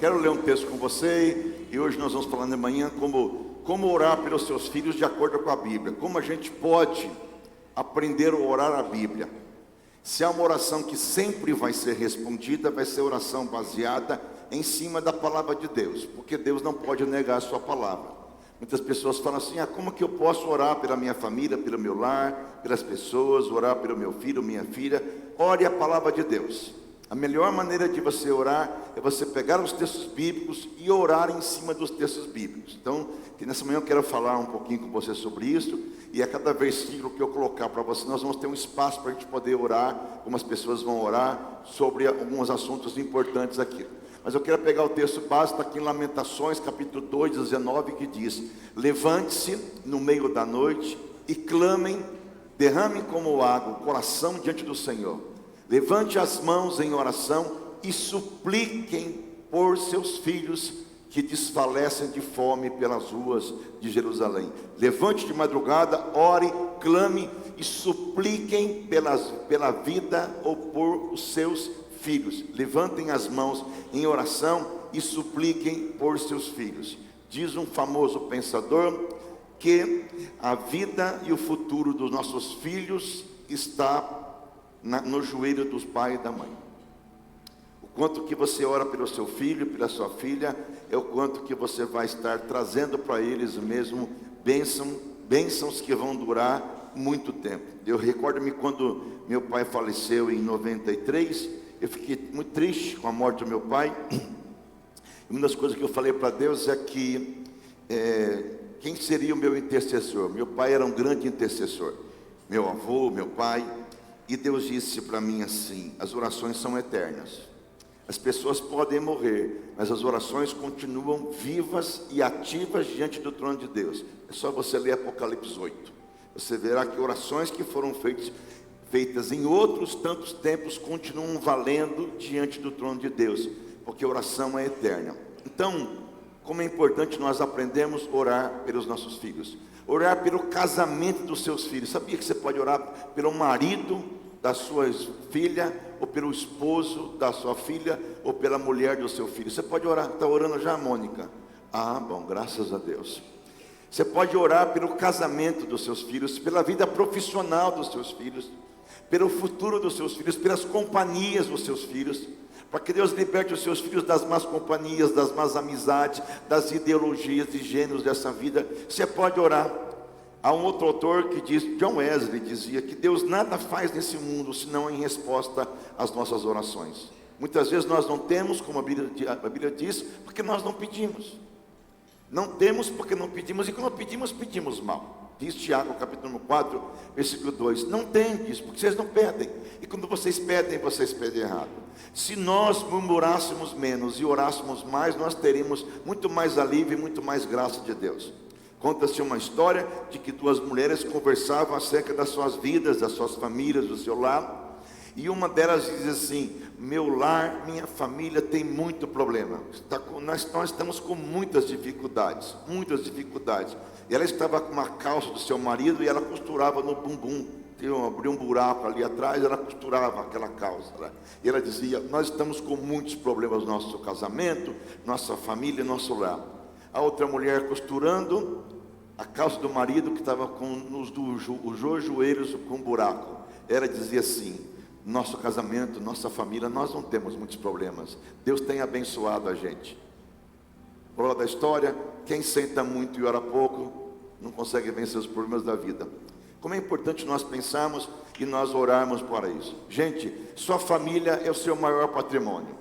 Quero ler um texto com você e hoje nós vamos falar de manhã como orar pelos seus filhos de acordo com a Bíblia. Como a gente pode aprender a orar a Bíblia. Se há uma oração que sempre vai ser respondida, vai ser oração baseada em cima da palavra de Deus, porque Deus não pode negar a sua palavra. Muitas pessoas falam assim: como que eu posso orar pela minha família, pelo meu lar, pelas pessoas, orar pelo meu filho, minha filha? Ore a palavra de Deus. A melhor maneira de você orar é você pegar os textos bíblicos e orar em cima dos textos bíblicos. Então, nessa manhã eu quero falar um pouquinho com você sobre isso. E a cada versículo que eu colocar para você, nós vamos ter um espaço para a gente poder orar, como as pessoas vão orar sobre alguns assuntos importantes aqui. Mas eu quero pegar o texto básico, está aqui em Lamentações, capítulo 2, 19, que diz: levante-se no meio da noite e clamem, derramem como água o coração diante do Senhor. Levante as mãos em oração e supliquem por seus filhos que desfalecem de fome pelas ruas de Jerusalém. Levante de madrugada, ore, clame e supliquem pela vida ou por os seus filhos. Levantem as mãos em oração e supliquem por seus filhos. Diz um famoso pensador que a vida e o futuro dos nossos filhos está no joelho dos pais e da mãe. O quanto que você ora pelo seu filho, pela sua filha, é o quanto que você vai estar trazendo para eles mesmo bênçãos que vão durar muito tempo. Eu recordo-me quando meu pai faleceu em 93, eu fiquei muito triste com a morte do meu pai. Uma das coisas que eu falei para Deus é que quem seria o meu intercessor? Meu pai era um grande intercessor, meu avô, meu pai. E Deus disse para mim assim: as orações são eternas. As pessoas podem morrer, mas as orações continuam vivas e ativas diante do trono de Deus. É só você ler Apocalipse 8. Você verá que orações que foram feitas em outros tantos tempos continuam valendo diante do trono de Deus, porque a oração é eterna. Então, como é importante nós aprendermos a orar pelos nossos filhos. Orar pelo casamento dos seus filhos. Sabia que você pode orar pelo marido da sua filha, ou pelo esposo da sua filha, ou pela mulher do seu filho? Você pode orar. Está orando já, Mônica? Bom, graças a Deus. Você pode orar pelo casamento dos seus filhos, pela vida profissional dos seus filhos, pelo futuro dos seus filhos, pelas companhias dos seus filhos, para que Deus liberte os seus filhos das más companhias, das más amizades, das ideologias e gêneros dessa vida. Você pode orar. Há um outro autor que diz, John Wesley dizia, que Deus nada faz nesse mundo senão em resposta às nossas orações. Muitas vezes nós não temos, como a Bíblia diz, porque nós não pedimos. Não temos porque não pedimos, e quando pedimos, pedimos mal. Diz Tiago, capítulo 4, versículo 2, não tendes, porque vocês não pedem, e quando vocês pedem errado. Se nós murmurássemos menos e orássemos mais, nós teríamos muito mais alívio e muito mais graça de Deus. Conta-se uma história de que duas mulheres conversavam acerca das suas vidas, das suas famílias, do seu lar. E uma delas diz assim: meu lar, minha família tem muito problema. Nós estamos com muitas dificuldades. E ela estava com uma calça do seu marido e ela costurava no bumbum. Abriu um buraco ali atrás, ela costurava aquela calça. E ela dizia: nós estamos com muitos problemas no nosso casamento, nossa família, nosso lar. A outra mulher costurando a calça do marido que estava com os dois joelhos com um buraco. Ela dizia assim: nosso casamento, nossa família, nós não temos muitos problemas. Deus tem abençoado a gente. Moral da história: quem senta muito e ora pouco, não consegue vencer os problemas da vida. Como é importante nós pensarmos e nós orarmos para isso. Gente, sua família é o seu maior patrimônio.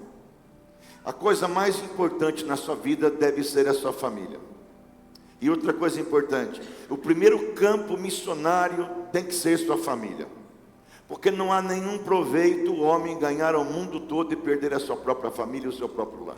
A coisa mais importante na sua vida deve ser a sua família. E outra coisa importante: o primeiro campo missionário tem que ser sua família. Porque não há nenhum proveito o homem ganhar o mundo todo e perder a sua própria família e o seu próprio lar.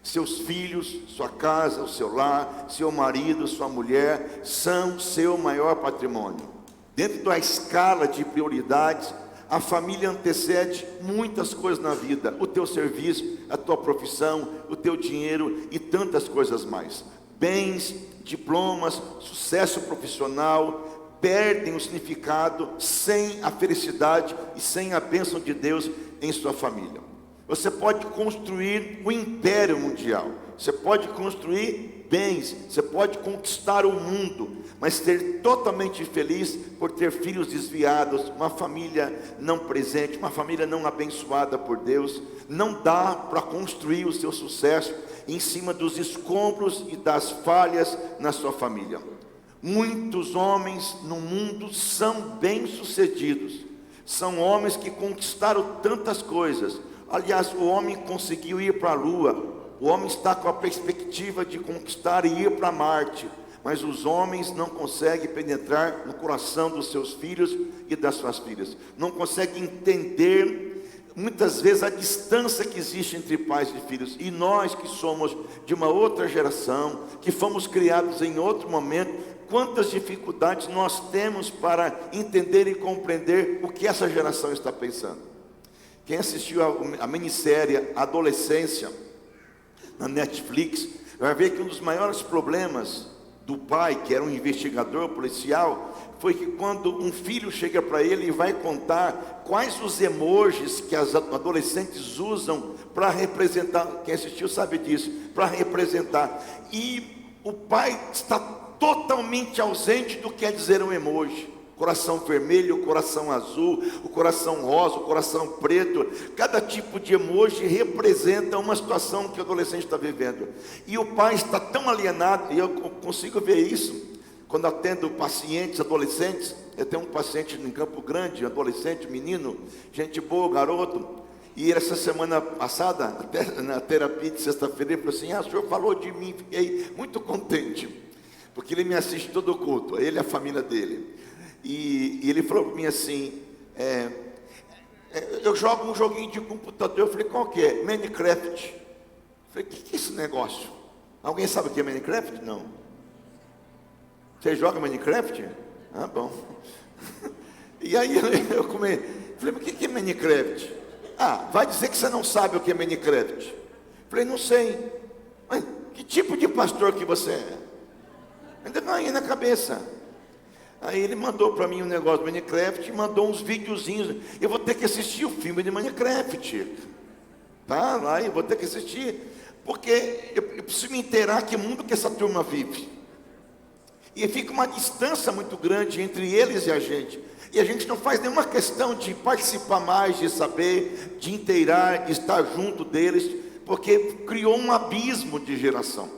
Seus filhos, sua casa, o seu lar, seu marido, sua mulher, são seu maior patrimônio. Dentro da escala de prioridades, a família antecede muitas coisas na vida: o teu serviço, a tua profissão, o teu dinheiro e tantas coisas mais. Bens, diplomas, sucesso profissional perdem o significado sem a felicidade e sem a bênção de Deus em sua família. Você pode construir o império mundial, você pode construir bens, você pode conquistar o mundo, mas ser totalmente infeliz por ter filhos desviados, uma família não presente, uma família não abençoada por Deus. Não dá para construir o seu sucesso em cima dos escombros e das falhas na sua família. Muitos homens no mundo são bem-sucedidos, são homens que conquistaram tantas coisas. Aliás, o homem conseguiu ir para a Lua, o homem está com a perspectiva de conquistar e ir para Marte, mas os homens não conseguem penetrar no coração dos seus filhos e das suas filhas, não conseguem entender muitas vezes a distância que existe entre pais e filhos. E nós que somos de uma outra geração, que fomos criados em outro momento, quantas dificuldades nós temos para entender e compreender o que essa geração está pensando. Quem assistiu a minissérie Adolescência na Netflix vai ver que um dos maiores problemas do pai, que era um investigador policial, foi que quando um filho chega para ele e vai contar quais os emojis que as adolescentes usam para representar, quem assistiu sabe disso, para representar, e o pai está totalmente ausente do que quer dizer um emoji. Coração vermelho, o coração azul, o coração rosa, o coração preto. Cada tipo de emoji representa uma situação que o adolescente está vivendo. E o pai está tão alienado, e eu consigo ver isso quando atendo pacientes adolescentes. Eu tenho um paciente em Campo Grande, adolescente, menino, gente boa, garoto. E essa semana passada, até na terapia de sexta-feira, ele falou assim: o senhor falou de mim. Fiquei muito contente, porque ele me assiste todo o culto, ele e a família dele. E ele falou para mim assim: eu jogo um joguinho de computador. Eu falei: qual que é? Minecraft. Eu falei: o que é esse negócio? Alguém sabe o que é Minecraft? Não. Você joga Minecraft? Ah, bom. E aí eu falei: mas o que é Minecraft? Vai dizer que você não sabe o que é Minecraft. Eu falei: não sei. Mas que tipo de pastor que você é? Ainda não ia na cabeça. Aí ele mandou para mim um negócio do Minecraft e mandou uns videozinhos. Eu vou ter que assistir o filme de Minecraft. Tá lá, eu vou ter que assistir, porque eu preciso me inteirar que mundo que essa turma vive. E fica uma distância muito grande entre eles e a gente. E a gente não faz nenhuma questão de participar mais, de saber, de inteirar, de estar junto deles, porque criou um abismo de geração.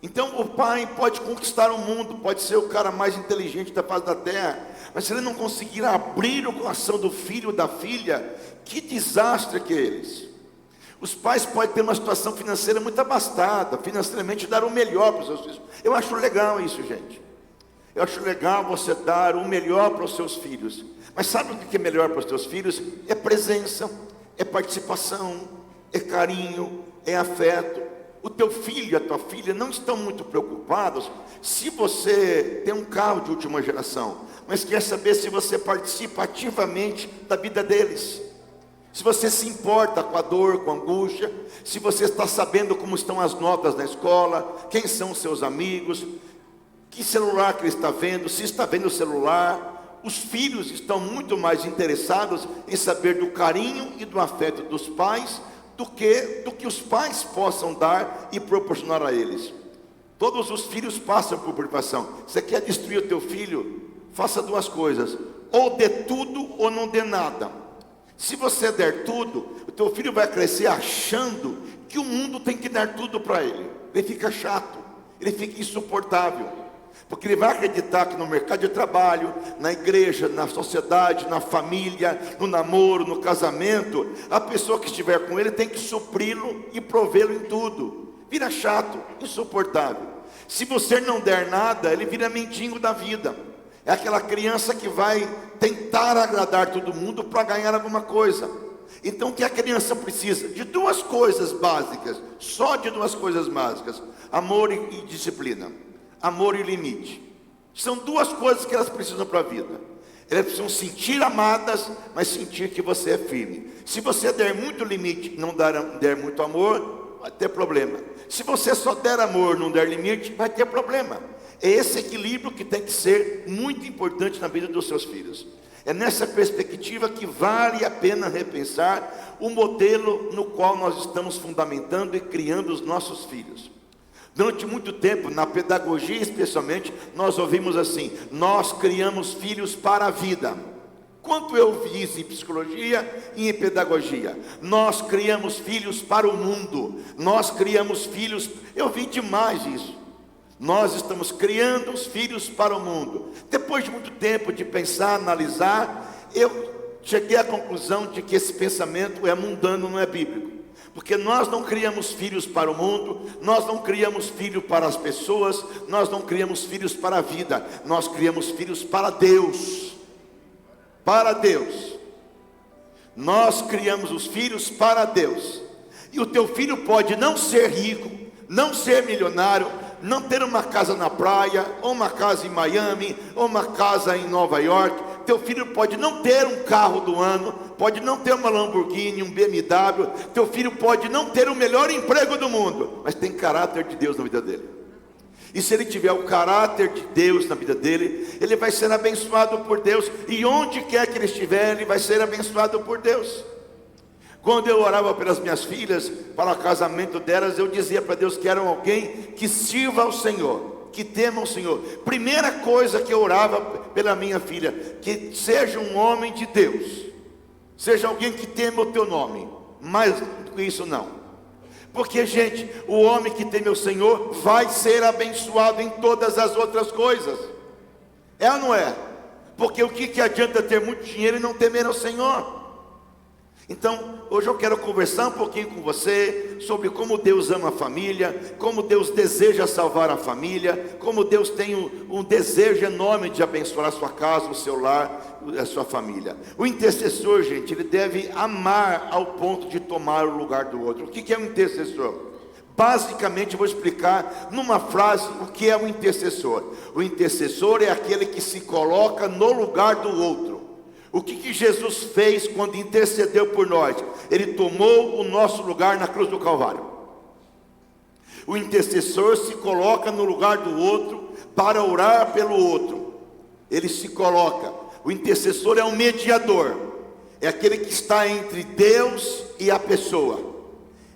Então o pai pode conquistar o mundo, pode ser o cara mais inteligente da face da terra, mas se ele não conseguir abrir o coração do filho ou da filha, que desastre que eles. Os pais podem ter uma situação financeira muito abastada, financeiramente dar o melhor para os seus filhos. Eu acho legal isso, gente. Eu acho legal você dar o melhor para os seus filhos. Mas sabe o que é melhor para os seus filhos? É presença, é participação, é carinho, é afeto. O teu filho e a tua filha não estão muito preocupados se você tem um carro de última geração, mas quer saber se você participa ativamente da vida deles, se você se importa com a dor, com a angústia, se você está sabendo como estão as notas na escola, quem são os seus amigos, que celular que ele está vendo, se está vendo o celular. Os filhos estão muito mais interessados em saber do carinho e do afeto dos pais do que os pais possam dar e proporcionar a eles. Todos os filhos passam por privação. Você quer destruir o teu filho? Faça duas coisas: ou dê tudo ou não dê nada. Se você der tudo, o teu filho vai crescer achando que o mundo tem que dar tudo para ele. Ele fica chato, ele fica insuportável, porque ele vai acreditar que no mercado de trabalho, na igreja, na sociedade, na família, no namoro, no casamento, a pessoa que estiver com ele tem que supri-lo e provê-lo em tudo. Vira chato, insuportável. Se você não der nada, ele vira mendigo da vida. É aquela criança que vai tentar agradar todo mundo para ganhar alguma coisa. Então o que a criança precisa? De duas coisas básicas, só de duas coisas básicas: amor e disciplina. Amor e limite. São duas coisas que elas precisam para a vida. Elas precisam sentir amadas, mas sentir que você é firme. Se você der muito limite, não der muito amor, vai ter problema. Se você só der amor, não der limite, vai ter problema. É esse equilíbrio que tem que ser muito importante na vida dos seus filhos. É nessa perspectiva que vale a pena repensar o modelo no qual nós estamos fundamentando e criando os nossos filhos. Durante muito tempo, na pedagogia especialmente, nós ouvimos assim: nós criamos filhos para a vida. Quanto eu vi isso em psicologia e em pedagogia? Nós criamos filhos para o mundo. Nós criamos filhos, eu vi demais isso. Nós estamos criando os filhos para o mundo. Depois de muito tempo de pensar, analisar, eu cheguei à conclusão de que esse pensamento é mundano, não é bíblico. Porque nós não criamos filhos para o mundo, nós não criamos filhos para as pessoas, nós não criamos filhos para a vida, nós criamos filhos para Deus. Para Deus. Nós criamos os filhos para Deus. E o teu filho pode não ser rico, não ser milionário, não ter uma casa na praia, ou uma casa em Miami, ou uma casa em Nova York. Teu filho pode não ter um carro do ano, pode não ter uma Lamborghini, um BMW. Teu filho pode não ter o melhor emprego do mundo, mas tem caráter de Deus na vida dele. E se ele tiver o caráter de Deus na vida dele, ele vai ser abençoado por Deus. E onde quer que ele estiver, ele vai ser abençoado por Deus. Quando eu orava pelas minhas filhas, para o casamento delas, eu dizia para Deus que eram alguém que sirva ao Senhor, que tema o Senhor. Primeira coisa que eu orava pela minha filha: que seja um homem de Deus, seja alguém que tema o teu nome. Mais do que isso não. Porque, gente, o homem que teme o Senhor vai ser abençoado em todas as outras coisas. É ou não é? Porque o que adianta ter muito dinheiro e não temer ao Senhor? Então, hoje eu quero conversar um pouquinho com você sobre como Deus ama a família, como Deus deseja salvar a família, como Deus tem um desejo enorme de abençoar a sua casa, o seu lar, a sua família. O intercessor, gente, ele deve amar ao ponto de tomar o lugar do outro. O que é um intercessor? Basicamente, eu vou explicar numa frase o que é um intercessor. O intercessor é aquele que se coloca no lugar do outro. O que Jesus fez quando intercedeu por nós? Ele tomou o nosso lugar na cruz do Calvário. O intercessor se coloca no lugar do outro para orar pelo outro. Ele se coloca. O intercessor é um mediador. É aquele que está entre Deus e a pessoa.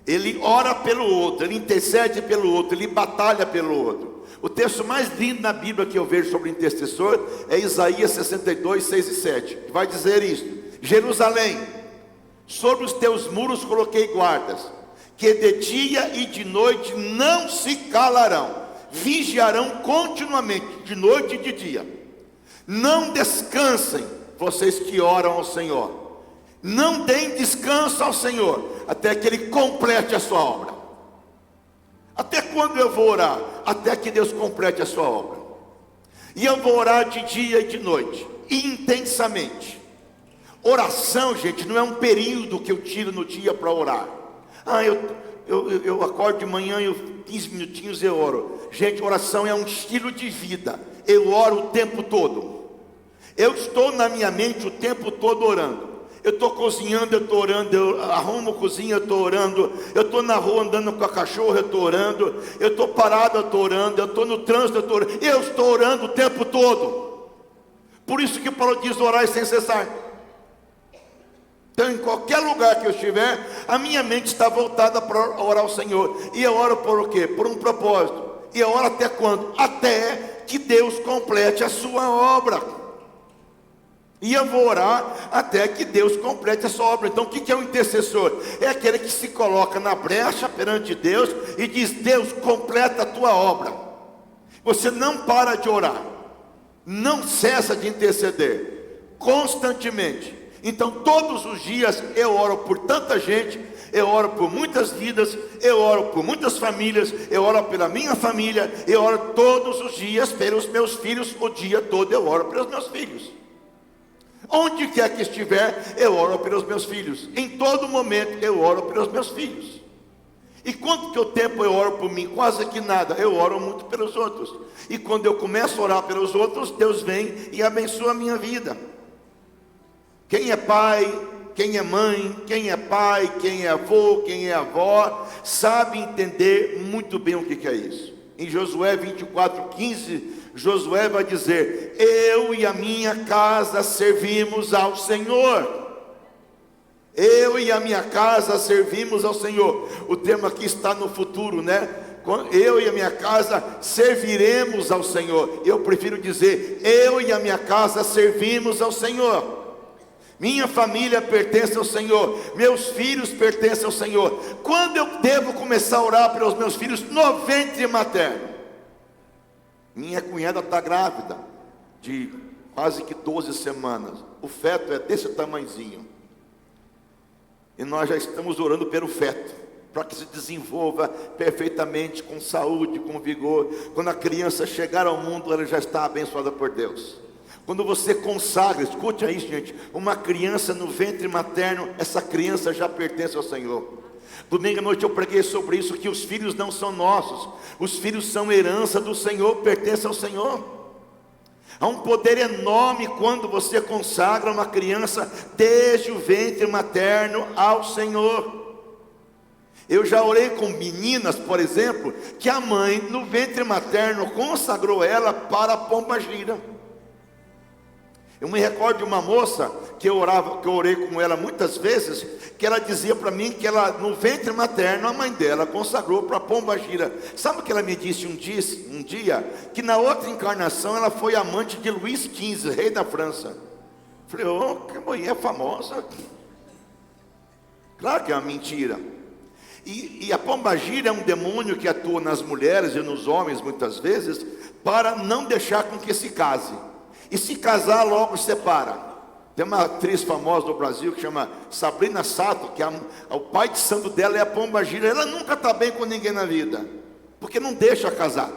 Ele ora pelo outro, ele intercede pelo outro, ele batalha pelo outro. O texto mais lindo na Bíblia que eu vejo sobre intercessor é Isaías 62, 6 e 7, que vai dizer isso: Jerusalém, sobre os teus muros coloquei guardas, que de dia e de noite não se calarão, vigiarão continuamente, de noite e de dia. Não descansem, vocês que oram ao Senhor. Não deem descanso ao Senhor, até que Ele complete a sua obra. Até quando eu vou orar? Até que Deus complete a sua obra. E eu vou orar de dia e de noite, intensamente. Oração, gente, não é um período que eu tiro no dia para orar. Eu acordo de manhã e 15 minutinhos eu oro. Gente, oração é um estilo de vida. Eu oro o tempo todo. Eu estou na minha mente o tempo todo orando. Eu estou cozinhando, eu estou orando, eu arrumo a cozinha, eu estou orando, eu estou na rua andando com a cachorra, eu estou orando, eu estou parado, eu estou orando, eu estou no trânsito, eu estou orando o tempo todo. Por isso que Paulo diz: orar sem cessar. Então, em qualquer lugar que eu estiver, a minha mente está voltada para orar ao Senhor. E eu oro por o quê? Por um propósito. E eu oro até quando? Até que Deus complete a sua obra. E eu vou orar até que Deus complete a sua obra. Então, o que é um intercessor? É aquele que se coloca na brecha perante Deus e diz: Deus, completa a tua obra. Você não para de orar, não cessa de interceder, constantemente. Então, todos os dias eu oro por tanta gente, eu oro por muitas vidas, eu oro por muitas famílias, eu oro pela minha família, eu oro todos os dias pelos meus filhos, o dia todo eu oro pelos meus filhos. Onde quer que estiver, eu oro pelos meus filhos. Em todo momento eu oro pelos meus filhos. E quanto que o tempo eu oro por mim? Quase que nada. Eu oro muito pelos outros. E quando eu começo a orar pelos outros, Deus vem e abençoa a minha vida. Quem é pai, quem é mãe, quem é pai, quem é avô, quem é avó, sabe entender muito bem o que é isso. Em Josué 24, 15, Josué vai dizer: eu e a minha casa servimos ao Senhor. Eu e a minha casa servimos ao Senhor. O termo aqui está no futuro, né? Eu e a minha casa serviremos ao Senhor. Eu prefiro dizer: eu e a minha casa servimos ao Senhor. Minha família pertence ao Senhor, meus filhos pertencem ao Senhor. Quando eu devo começar a orar pelos meus filhos? No ventre materno. Minha cunhada está grávida de quase que 12 semanas. O feto é desse tamanhozinho. E nós já estamos orando pelo feto, para que se desenvolva perfeitamente, com saúde, com vigor. Quando a criança chegar ao mundo, ela já está abençoada por Deus. Quando você consagra, escute isso, gente, uma criança no ventre materno, essa criança já pertence ao Senhor. Domingo à noite eu preguei sobre isso, que os filhos não são nossos, os filhos são herança do Senhor, pertencem ao Senhor. Há um poder enorme quando você consagra uma criança desde o ventre materno ao Senhor. Eu já orei com meninas, por exemplo, que a mãe no ventre materno consagrou ela para a pombagira. Eu me recordo de uma moça que eu orei com ela muitas vezes, que ela dizia para mim que ela no ventre materno a mãe dela consagrou para a pombagira. Sabe o que ela me disse um dia? Que na outra encarnação ela foi amante de Luís XV, rei da França. Falei: oh, que mulher famosa. Claro que é uma mentira. E a pombagira é um demônio que atua nas mulheres e nos homens muitas vezes, para não deixar com que se case. E se casar, logo separa. Tem uma atriz famosa do Brasil que chama Sabrina Sato, que o pai de santo dela é a pombagira. Ela nunca está bem com ninguém na vida, porque não deixa casar.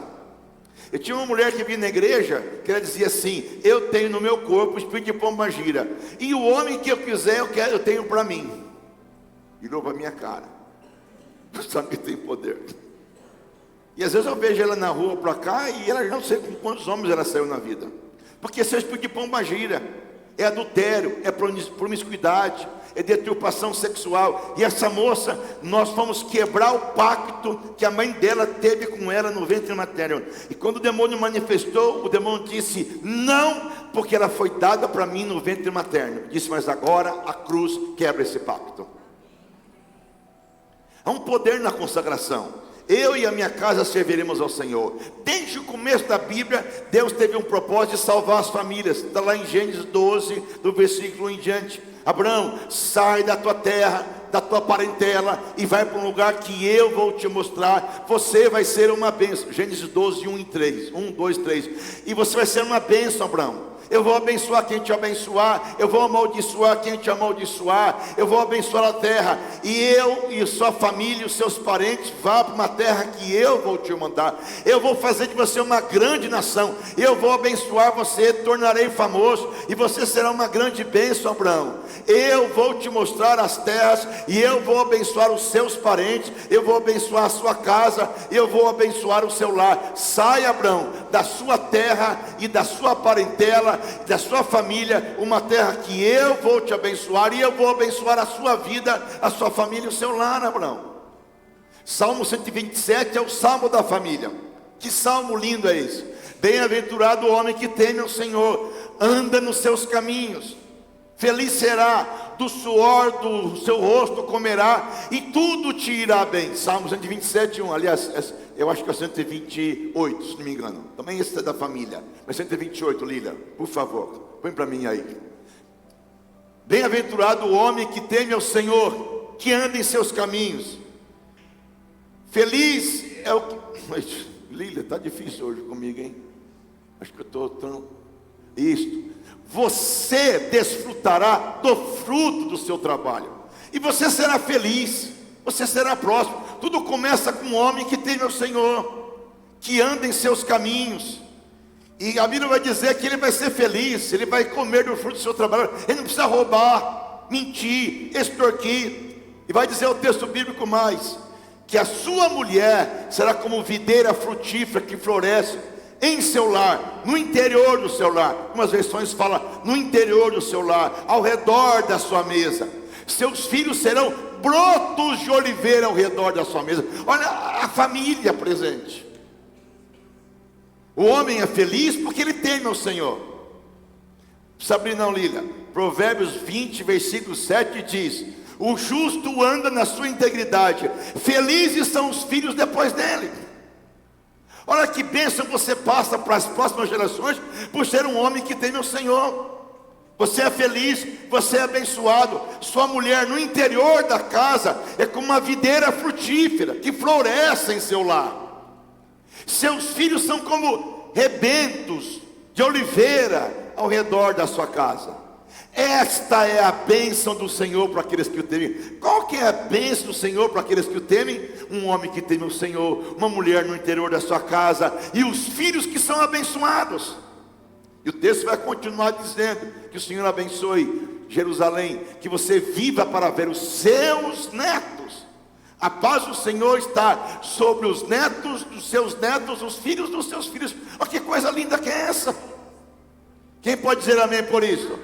Eu tinha uma mulher que vinha na igreja, que ela dizia assim: eu tenho no meu corpo o espírito de pombagira, e o homem que eu quiser, eu tenho para mim. Virou para a minha cara. Sabe que tem poder. E às vezes eu vejo ela na rua para cá, e ela não sei com quantos homens ela saiu na vida. Porque esse é o espírito de pombagira, é adultério, é promiscuidade, é deturpação sexual. E essa moça, nós fomos quebrar o pacto que a mãe dela teve com ela no ventre materno. E quando o demônio manifestou, o demônio disse: não, porque ela foi dada para mim no ventre materno. Disse: mas agora a cruz quebra esse pacto. Há um poder na consagração. Eu e a minha casa serviremos ao Senhor. Desde o começo da Bíblia, Deus teve um propósito de salvar as famílias. Está lá em Gênesis 12, do versículo em diante. Abraão, sai da tua terra, da tua parentela, e vai para um lugar que eu vou te mostrar. Você vai ser uma bênção. Gênesis 12, 1 e 3. 1, 2, 3. E você vai ser uma bênção, Abraão. Eu vou abençoar quem te abençoar, eu vou amaldiçoar quem te amaldiçoar, eu vou abençoar a terra, e eu e sua família e os seus parentes vá para uma terra que eu vou te mandar. Eu vou fazer de você uma grande nação, eu vou abençoar você, tornarei famoso, e você será uma grande bênção, Abraão. Eu vou te mostrar as terras, e eu vou abençoar os seus parentes, eu vou abençoar a sua casa, eu vou abençoar o seu lar. Sai, Abraão, da sua terra e da sua parentela, da sua família, uma terra que eu vou te abençoar, e eu vou abençoar a sua vida, a sua família e o seu lar, Abraão. Salmo 127 é o salmo da família. Que salmo lindo é esse! Bem-aventurado o homem que teme ao Senhor, anda nos seus caminhos. Feliz será, do suor do seu rosto comerá, e tudo te irá bem. Salmo 127, 1. Aliás, eu acho que é 128, se não me engano. Também esse é da família. Mas 128, Lília, por favor, põe para mim aí. Bem-aventurado o homem que teme ao Senhor, que anda em seus caminhos. Feliz é o que... Lília, está difícil hoje comigo, hein? Acho que eu estou tão... Isto. Você desfrutará do fruto do seu trabalho, e você será feliz, você será próspero. Tudo começa com um homem que teme ao Senhor, que anda em seus caminhos. E a Bíblia vai dizer que ele vai ser feliz, ele vai comer do fruto do seu trabalho. Ele não precisa roubar, mentir, extorquir. E vai dizer o texto bíblico mais, que a sua mulher será como videira frutífera que floresce em seu lar, no interior do seu lar. Algumas versões falam no interior do seu lar, ao redor da sua mesa. Seus filhos serão brotos de oliveira ao redor da sua mesa. Olha a família presente. O homem é feliz porque ele teme ao Senhor. Sabrina, não, Lília. Provérbios 20, versículo 7 diz: o justo anda na sua integridade, felizes são os filhos depois dele. Olha que bênção você passa para as próximas gerações, por ser um homem que teme ao Senhor. Você é feliz, você é abençoado. Sua mulher no interior da casa é como uma videira frutífera, que floresce em seu lar. Seus filhos são como rebentos de oliveira ao redor da sua casa. Esta é a bênção do Senhor para aqueles que o temem. Qual que é a bênção do Senhor para aqueles que o temem? Um homem que teme o Senhor, uma mulher no interior da sua casa, e os filhos que são abençoados. E o texto vai continuar dizendo que o Senhor abençoe Jerusalém, que você viva para ver os seus netos. A paz do Senhor está sobre os netos dos seus netos, os filhos dos seus filhos. Olha que coisa linda que é essa. Quem pode dizer amém por isso?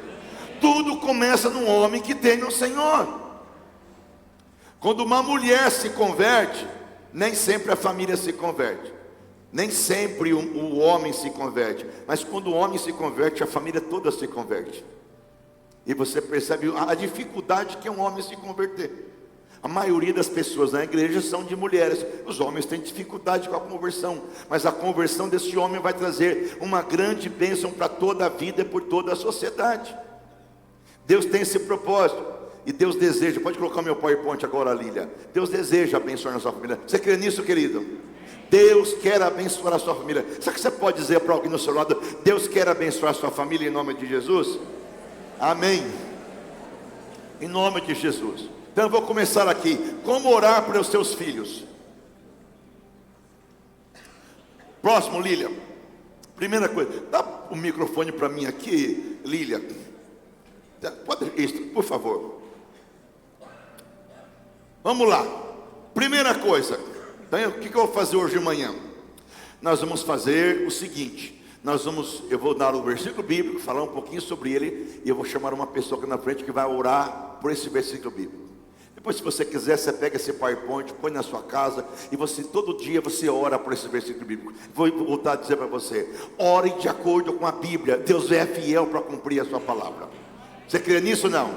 Tudo começa num homem que teme o Senhor. Quando uma mulher se converte, nem sempre a família se converte, nem sempre o homem se converte, mas quando o homem se converte, a família toda se converte. E você percebe a dificuldade que é um homem se converter. A maioria das pessoas na igreja são de mulheres. Os homens têm dificuldade com a conversão, mas a conversão desse homem vai trazer uma grande bênção para toda a vida e por toda a sociedade. Deus tem esse propósito, e Deus deseja. Pode colocar meu PowerPoint agora, Lília. Deus deseja abençoar a sua família. Você crê nisso, querido? Deus quer abençoar a sua família. Sabe o que você pode dizer para alguém no seu lado? Deus quer abençoar a sua família em nome de Jesus? Amém. Em nome de Jesus. Então eu vou começar aqui. Como orar para os seus filhos? Próximo, Lília. Primeira coisa, dá o microfone para mim aqui, Lília. Pode isso, por favor. Vamos lá. Primeira coisa. Então, o que eu vou fazer hoje de manhã? Nós vamos fazer o seguinte. Eu vou dar o versículo bíblico, falar um pouquinho sobre ele, e eu vou chamar uma pessoa aqui na frente que vai orar por esse versículo bíblico. Depois, se você quiser, você pega esse PowerPoint, põe na sua casa, e você todo dia você ora por esse versículo bíblico. Vou voltar a dizer para você: ore de acordo com a Bíblia. Deus é fiel para cumprir a sua palavra. Você crê nisso ou não?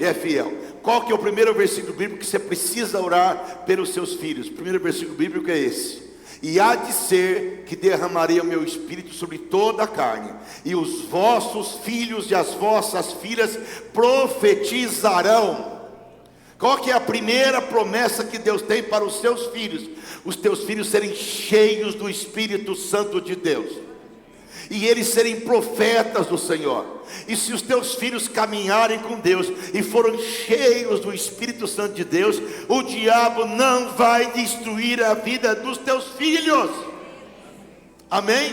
É fiel. Qual que é o primeiro versículo bíblico que você precisa orar pelos seus filhos? O primeiro versículo bíblico é esse: e há de ser que derramarei o meu espírito sobre toda a carne, e os vossos filhos e as vossas filhas profetizarão. Qual que é a primeira promessa que Deus tem para os seus filhos? Os teus filhos serem cheios do Espírito Santo de Deus, e eles serem profetas do Senhor. E se os teus filhos caminharem com Deus e foram cheios do Espírito Santo de Deus, o diabo não vai destruir a vida dos teus filhos. Amém?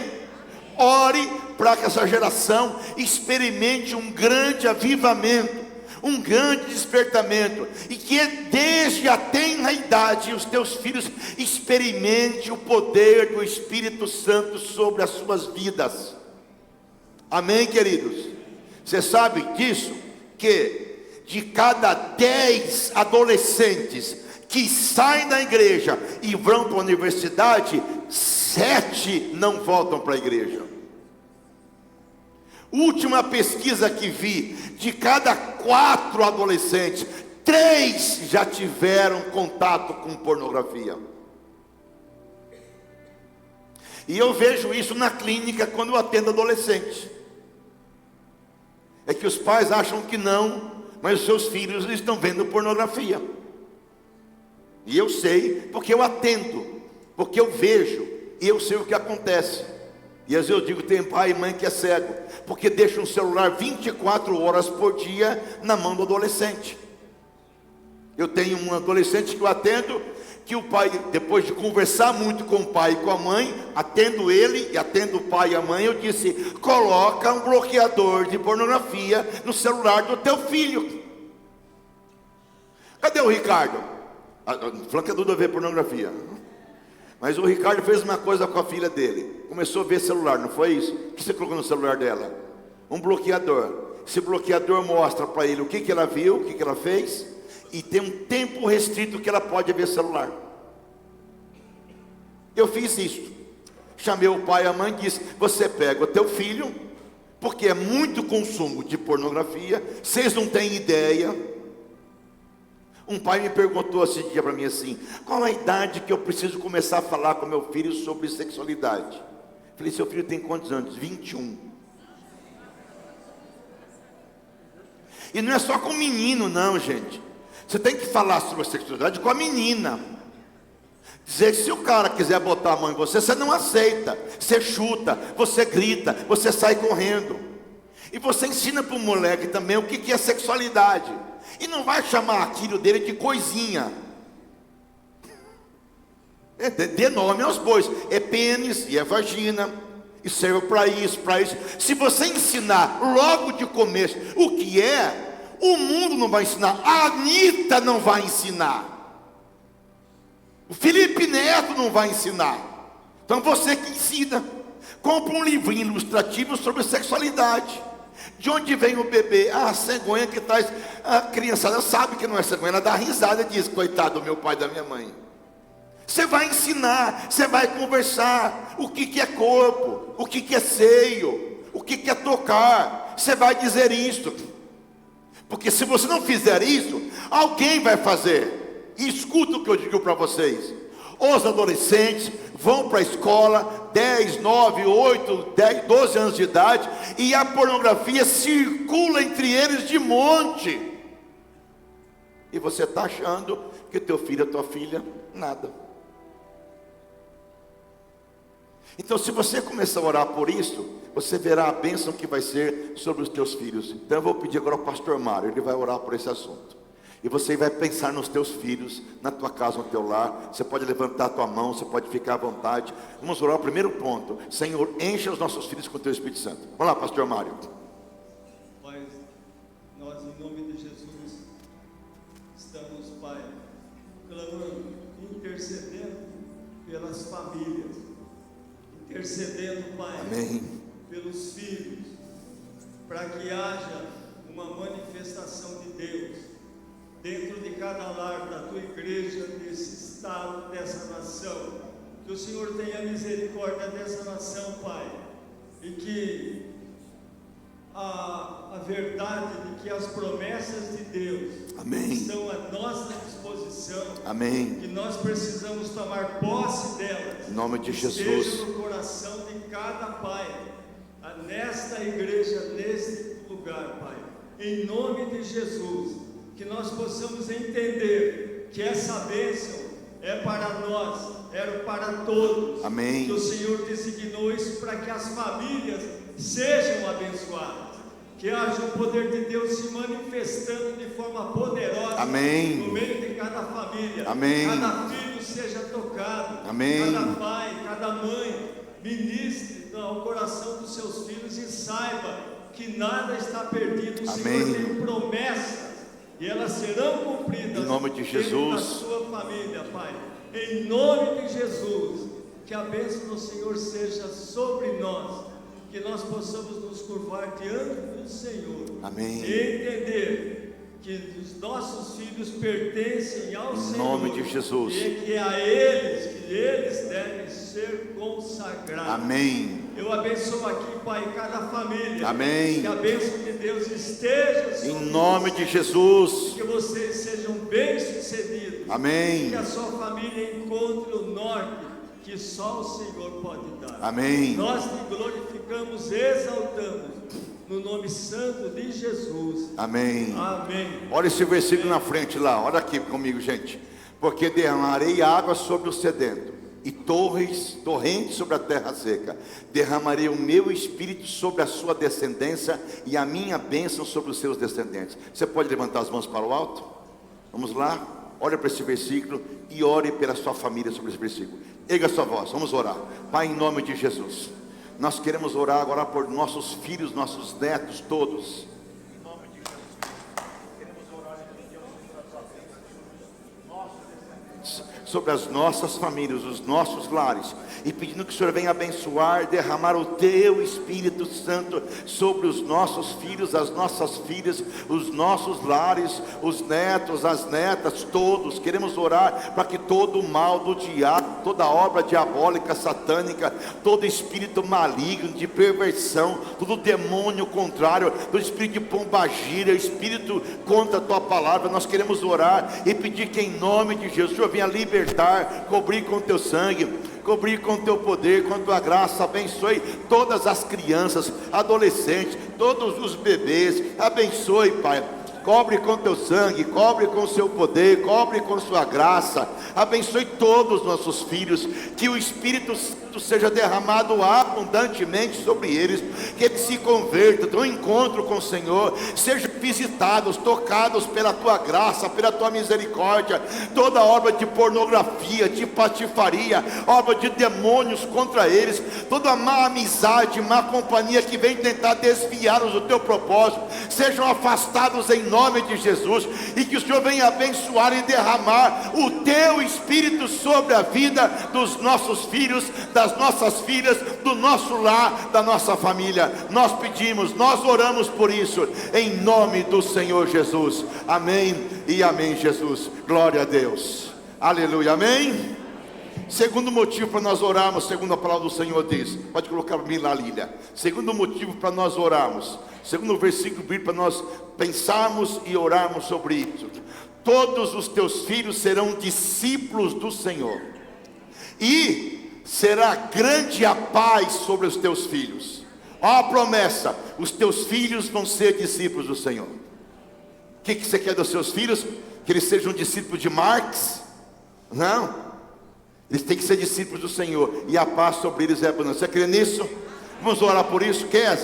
Ore para que essa geração experimente um grande avivamento, um grande despertamento, e que desde a tenra idade os teus filhos experimentem o poder do Espírito Santo sobre as suas vidas. Amém, queridos? Você sabe disso? Que de cada 10 adolescentes que saem da igreja e vão para a universidade, 7 não voltam para a igreja. Última pesquisa que vi, de cada 4 adolescentes, 3 já tiveram contato com pornografia. E eu vejo isso na clínica quando eu atendo adolescentes. É que os pais acham que não, mas os seus filhos estão vendo pornografia. E eu sei, porque eu atendo, porque eu vejo, e eu sei o que acontece. E às vezes eu digo, tem pai e mãe que é cego, porque deixa um celular 24 horas por dia na mão do adolescente. Eu tenho um adolescente que eu atendo, que o pai, depois de conversar muito com o pai e com a mãe, atendo ele e atendo o pai e a mãe, eu disse: coloca um bloqueador de pornografia no celular do teu filho. Cadê o Ricardo? Falando que a Duda vê pornografia. Mas o Ricardo fez uma coisa com a filha dele. Começou a ver celular, não foi isso? O que você colocou no celular dela? Um bloqueador. Esse bloqueador mostra para ele o que ela viu, o que ela fez, e tem um tempo restrito que ela pode ver celular. Eu fiz isso. chamei o pai e a mãe e disse: você pega o teu filho, porque é muito consumo de pornografia, vocês não têm ideia. Um pai me perguntou esse dia para mim assim: qual a idade que eu preciso começar a falar com meu filho sobre sexualidade? Falei: seu filho tem quantos anos? 21. E não é só com o menino não, gente. Você tem que falar sobre a sexualidade com a menina. Dizer que se o cara quiser botar a mão em você, você não aceita. Você chuta, você grita, você sai correndo. E você ensina para o moleque também o que é sexualidade. E não vai chamar aquilo dele de coisinha. Dê nome aos bois. É pênis e é vagina. E serve para isso, para isso. Se você ensinar logo de começo o que é, o mundo não vai ensinar. A Anitta não vai ensinar. O Felipe Neto não vai ensinar. Então você que ensina. Compra um livrinho ilustrativo sobre sexualidade. De onde vem o bebê? Ah, a cegonha que traz. A criançada sabe que não é cegonha, ela dá risada e diz: coitado do meu pai e da minha mãe. Você vai ensinar, você vai conversar o que é corpo, o que é seio, o que é tocar. Você vai dizer isso. Porque se você não fizer isso, alguém vai fazer. E escuta o que eu digo para vocês: os adolescentes vão para a escola, 10, 9, 8, 10, 12 anos de idade, e a pornografia circula entre eles de monte. E você está achando que teu filho ou tua filha, nada. Então, se você começar a orar por isso, você verá a bênção que vai ser sobre os teus filhos. Então eu vou pedir agora ao pastor Mário, ele vai orar por esse assunto. E você vai pensar nos teus filhos, na tua casa, no teu lar. Você pode levantar a tua mão, você pode ficar à vontade. Vamos orar o primeiro ponto: Senhor, encha os nossos filhos com o teu Espírito Santo. Vamos lá, pastor Mário. Pai, nós em nome de Jesus estamos, Pai, clamando, intercedendo pelas famílias, intercedendo, Pai, amém, pelos filhos, para que haja uma manifestação de Deus dentro de cada lar da tua igreja, desse estado, dessa nação. Que o Senhor tenha misericórdia dessa nação, Pai, e que a verdade de que as promessas de Deus, amém, estão à nossa disposição, amém, que nós precisamos tomar posse delas, em nome de Jesus, esteja no coração de cada pai, nesta igreja, neste lugar, Pai, em nome de Jesus. Que nós possamos entender que essa bênção é para nós, é para todos. Amém. Que o Senhor designou isso para que as famílias sejam abençoadas. Que haja o poder de Deus se manifestando de forma poderosa. Amém. No meio de cada família. Amém. Cada filho seja tocado. Amém. Cada pai, cada mãe ministre ao coração dos seus filhos e saiba que nada está perdido. O Amém. Senhor tem promessas. E elas serão cumpridas em nome de Jesus, na sua família, Pai. Em nome de Jesus, que a bênção do Senhor seja sobre nós, que nós possamos nos curvar diante do Senhor. Amém. E entender que os nossos filhos pertencem ao Senhor. Em nome de Jesus. E que a eles, que eles devem ser consagrados. Amém. Eu abençoo aqui, Pai, cada família. Amém. Que a bênção de Deus esteja sobre em nome de Jesus. Que vocês sejam bem-sucedidos. Amém. Que a sua família encontre o norte que só o Senhor pode dar. Amém. Nós te glorificamos, exaltamos, no nome santo de Jesus. Amém. Amém. Olha esse versículo na frente lá, olha aqui comigo, gente. Porque derramarei água sobre o sedento e torrentes sobre a terra seca. Derramarei o meu espírito sobre a sua descendência e a minha bênção sobre os seus descendentes. Você pode levantar as mãos para o alto? Vamos lá. Olha para esse versículo e ore pela sua família sobre esse versículo. Erga sua voz, vamos orar. Pai, em nome de Jesus, nós queremos orar agora por nossos filhos, nossos netos, todos. Em nome de Jesus, queremos orar em Deus sobre a tua bênção, nossos descendentes, sobre as nossas famílias, os nossos lares, e pedindo que o Senhor venha abençoar, derramar o Teu Espírito Santo sobre os nossos filhos, as nossas filhas, os nossos lares, os netos, as netas, todos. Queremos orar para que todo o mal do diabo, toda obra diabólica, satânica, todo espírito maligno, de perversão, todo demônio contrário, todo espírito de pombagira, espírito contra a Tua palavra, nós queremos orar e pedir que em nome de Jesus o Senhor venha libertar, cobrir com Teu sangue, cobrir com Teu poder, com Tua graça. Abençoe todas as crianças, adolescentes, todos os bebês. Abençoe, Pai. Cobre com Teu sangue, cobre com o Seu poder, cobre com Sua graça. Abençoe todos os nossos filhos, que o Espírito Santo seja derramado abundantemente sobre eles, que eles se convertam, tenham um encontro com o Senhor, sejam visitados, tocados pela Tua graça, pela Tua misericórdia. Toda obra de pornografia, de patifaria, obra de demônios contra eles, toda má amizade, má companhia que vem tentar desviá-los do Teu propósito, sejam afastados em nome de Jesus, e que o Senhor venha abençoar e derramar o Teu Espírito sobre a vida dos nossos filhos, das nossas filhas, do nosso lar, da nossa família. Nós pedimos, nós oramos por isso, em nome do Senhor Jesus. Amém e amém, Jesus. Glória a Deus. Aleluia, amém. Segundo motivo para nós orarmos, segundo a palavra do Senhor diz, pode colocar para mim lá, Lília. Segundo motivo para nós orarmos, segundo o versículo bíblico, para nós pensarmos e orarmos sobre isso: todos os teus filhos serão discípulos do Senhor, e será grande a paz sobre os teus filhos. Ó a promessa: os teus filhos vão ser discípulos do Senhor. O que você quer dos seus filhos? Que eles sejam discípulos de Marx? Não, eles têm que ser discípulos do Senhor, e a paz sobre eles é abundante. Você crê nisso? Vamos orar por isso? Quer?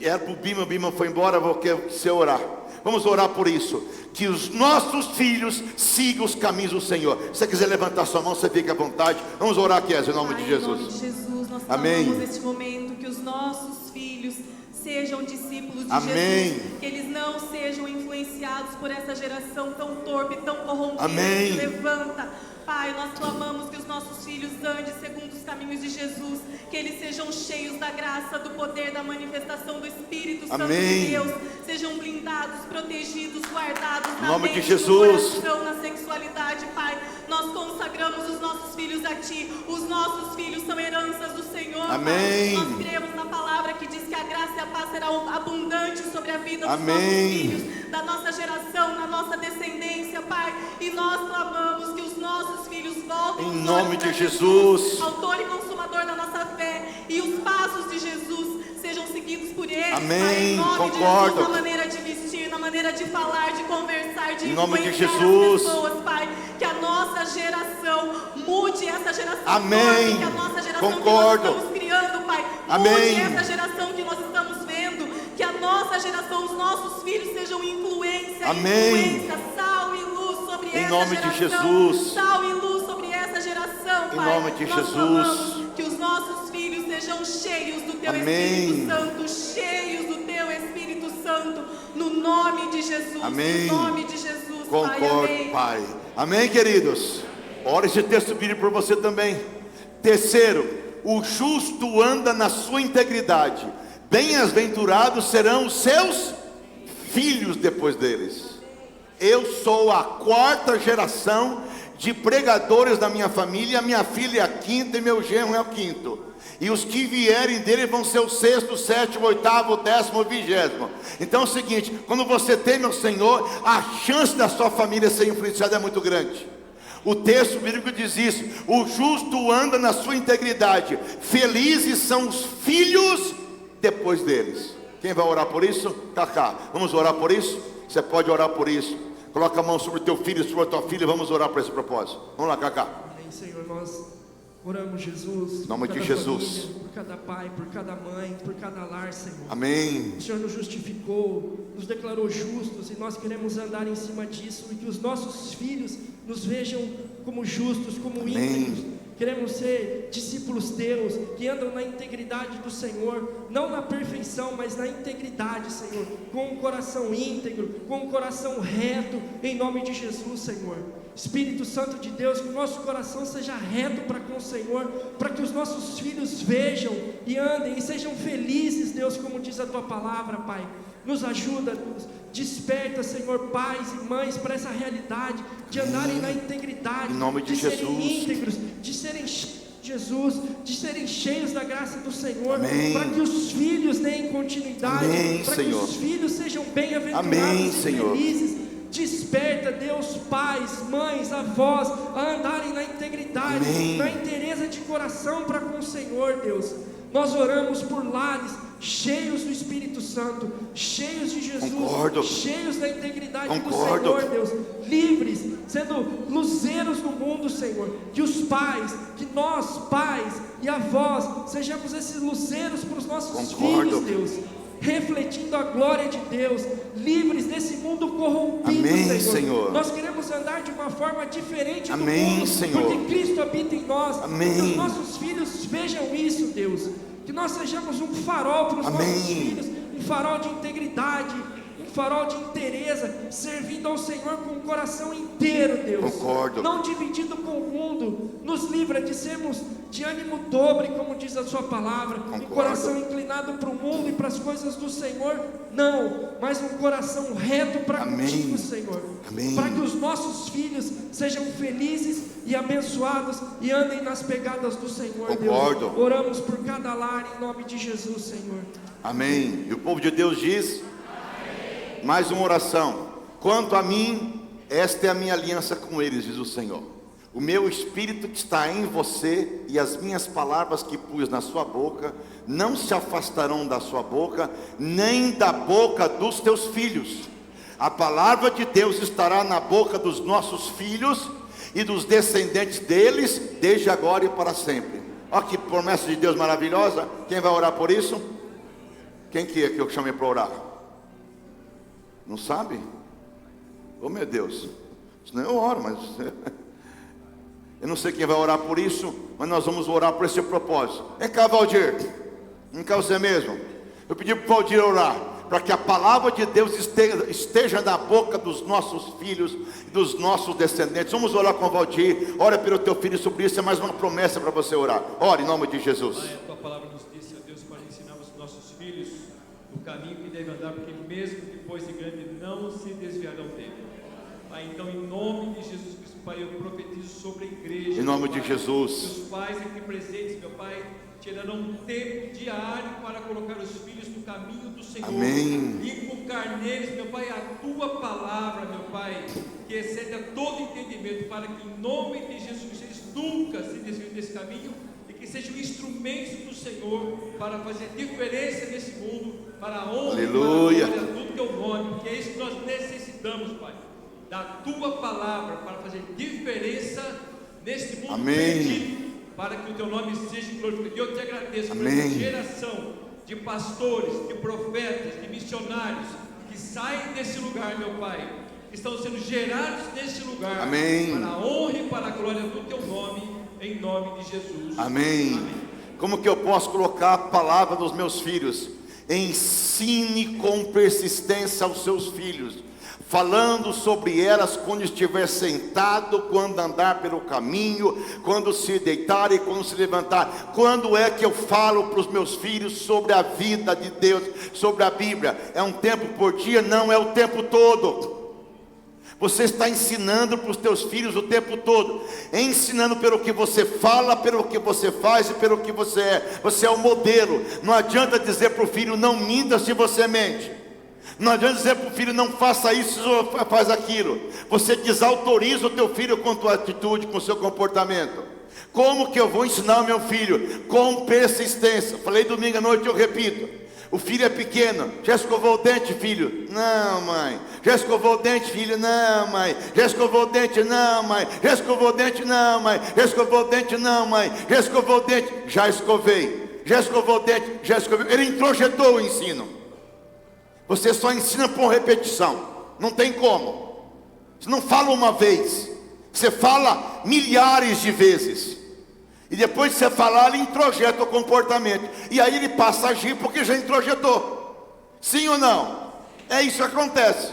Era para o Bima foi embora, vou querer você orar. Vamos orar por isso, que os nossos filhos sigam os caminhos do Senhor. Se você quiser levantar sua mão, você fica à vontade. Vamos orar, Kézia, em nome de Jesus. Em nome de Jesus, nós amém. clamamos neste momento que os nossos filhos sejam discípulos de amém. Jesus, que eles não sejam influenciados por essa geração tão torpe, tão corrompida, amém. Que levanta. Pai, nós clamamos que os nossos filhos andem segundo os caminhos de Jesus, que eles sejam cheios da graça, do poder, da manifestação do Espírito Santo de Deus, sejam blindados, protegidos, guardados na mente, de Jesus. No coração, na sexualidade. Pai, nós consagramos os nossos filhos a Ti. Os nossos filhos são heranças do Senhor. Amém. Pai, nós cremos na palavra que diz que a graça e a paz serão abundantes sobre a vida dos amém. nossos filhos, da nossa geração, na nossa descendência, Pai. E nós clamamos que os nossos filhos voltem em nome de Jesus, autor e consumador da nossa fé, e os passos de Jesus sejam seguidos por eles. amém. Pai, em nome concordo. de Jesus, na maneira de vestir, na maneira de falar, de conversar, de em nome de Jesus. As pessoas, Pai, que a nossa geração mude essa geração, amém. Que a nossa geração concordo. que nós estamos criando, Pai, amém. Mude essa geração que nós estamos vendo, que a nossa geração, os nossos filhos sejam influência, amém. Influência, sal e luz sobre em essa nome geração, de Jesus. Sal e luz sobre essa geração, em Pai. nome de nós Jesus. Clamamos que os nossos filhos sejam cheios do Teu amém. Espírito Santo, cheios do Teu Espírito Santo, no nome de Jesus, amém. No nome de Jesus, concordo, Pai, amém. Pai. Amém, queridos? Ora esse texto bíblico por você também. Terceiro, o justo anda na sua integridade, bem-aventurados serão os seus filhos depois deles. Eu sou a 4ª geração de pregadores da minha família. Minha filha é a 5ª e meu genro é o 5º. E os que vierem dele vão ser o 6º, 7º, 8º, 10º, 20º. Então é o seguinte: quando você teme o Senhor, a chance da sua família ser influenciada é muito grande. O texto bíblico diz isso: o justo anda na sua integridade, felizes são os filhos depois deles. Quem vai orar por isso? Cacá, vamos orar por isso? Você pode orar por isso. Coloca a mão sobre o teu filho, sobre a tua filha. Vamos orar por esse propósito. Vamos lá, Cacá. Amém, Senhor. Nós oramos, Jesus, em nome de Jesus, família, por cada pai, por cada mãe, por cada lar, Senhor. Amém. O Senhor nos justificou, nos declarou justos, e nós queremos andar em cima disso, e que os nossos filhos nos vejam como justos, como íntegros. Queremos ser discípulos teus, que andam na integridade do Senhor, não na perfeição, mas na integridade, Senhor, com um coração íntegro, com um coração reto, em nome de Jesus, Senhor. Espírito Santo de Deus, que o nosso coração seja reto para com o Senhor, para que os nossos filhos vejam e andem e sejam felizes, Deus, como diz a Tua palavra, Pai. Nos ajuda, Deus. Desperta, Senhor, pais e mães para essa realidade de andarem na integridade, em nome de Jesus, serem íntegros, de serem Jesus, de serem cheios da graça do Senhor, para que os filhos deem continuidade, para que os filhos sejam bem-aventurados e felizes. Desperta, Deus, pais, mães, avós, a andarem na integridade, na inteireza de coração para com o Senhor, Deus. Nós oramos por lares cheios do Espírito Santo, cheios de Jesus, cheios da integridade do Senhor, Deus, livres, sendo luzeiros no mundo, Senhor. Que os pais, que nós, pais e avós, sejamos esses luzeiros para os nossos filhos, Deus, refletindo a glória de Deus, livres desse mundo corrompido, Senhor. Nós queremos andar de uma forma diferente do mundo, porque Cristo habita em nós. Que os nossos filhos vejam isso, Deus. Que nós sejamos um farol para os nossos filhos, um farol de integridade, um farol de inteireza, servindo ao Senhor com o coração inteiro, Deus. Não dividido com o mundo. Nos livra de sermos de ânimo dobre, como diz a Sua palavra, um coração inclinado para o mundo e para as coisas do Senhor. Não, mas um coração reto para contigo, Senhor. Para que os nossos filhos sejam felizes e abençoados e andem nas pegadas do Senhor, Deus. Oramos por cada lar em nome de Jesus, Senhor. Amém. E o povo de Deus diz: amém. Mais uma oração. Quanto a mim, esta é a minha aliança com eles, diz o Senhor. O meu Espírito que está em você e as minhas palavras que pus na sua boca não se afastarão da sua boca, nem da boca dos teus filhos. A palavra de Deus estará na boca dos nossos filhos e dos descendentes deles, desde agora e para sempre. Olha que promessa de Deus maravilhosa. Quem vai orar por isso? Quem que é que eu chamei para orar? Não sabe? Oh meu Deus, senão eu oro, mas eu não sei quem vai orar por isso, mas nós vamos orar por esse propósito. Vem cá, Valdir, vem cá você mesmo. Eu pedi para o Valdir orar, para que a palavra de Deus esteja na boca dos nossos filhos e dos nossos descendentes. Vamos orar com o Valdir. Ora pelo teu filho sobre isso, é mais uma promessa para você orar. Ora em nome de Jesus. Pai, a tua palavra nos disse, ó Deus, para ensinarmos os nossos filhos o caminho que devem andar, porque mesmo depois de grande não se desviarão dele. Pai, então em nome de Jesus Cristo, Pai, eu profetizo sobre a igreja. Em nome de Jesus. Que os pais aqui presentes, meu Pai, tirarão um tempo diário para colocar os filhos no caminho do Senhor. Amém. Inculcar neles, meu Pai, a tua palavra, meu Pai, que excede a todo entendimento, para que em nome de Jesus Cristo eles nunca se desviem desse caminho e que sejam instrumentos do Senhor para fazer diferença nesse mundo, para a honra e para a glória do teu nome, porque é isso que nós necessitamos, Pai, da tua palavra para fazer diferença neste mundo perdido, para que o teu nome seja glorificado. Eu te agradeço por essa geração de pastores, de profetas, de missionários que saem desse lugar, meu Pai, que estão sendo gerados nesse lugar, para a honra e para a glória do teu nome, em nome de Jesus. Amém. Como que eu posso colocar a palavra dos meus filhos? Ensine com persistência aos seus filhos, falando sobre elas quando estiver sentado, quando andar pelo caminho, quando se deitar e quando se levantar. Quando é que eu falo para os meus filhos sobre a vida de Deus, sobre a Bíblia? É um tempo por dia? Não, é o tempo todo. Você está ensinando para os teus filhos o tempo todo, ensinando pelo que você fala, pelo que você faz e pelo que você é. Você é o modelo. Não adianta dizer para o filho: não minta se você mente. Não adianta dizer para o filho: não faça isso ou faz aquilo. Você desautoriza o teu filho com a tua atitude, com o seu comportamento. Como que eu vou ensinar o meu filho? Com persistência. Falei domingo à noite, eu repito. O filho é pequeno. Já escovou o dente, filho? Não, mãe. Já escovou o dente, filho? Não, mãe. Já escovou o dente? Não, mãe. Já escovou o dente? Não, mãe. Já escovou o dente? Não, mãe. Já escovou o dente? Já escovei. Já escovou o dente? Já escovei. Ele introjetou o ensino. Você só ensina por repetição. Não tem como. Você não fala uma vez. Você fala milhares de vezes. E depois de você falar, ele introjeta o comportamento. E aí ele passa a agir porque já introjetou. Sim ou não? É isso que acontece.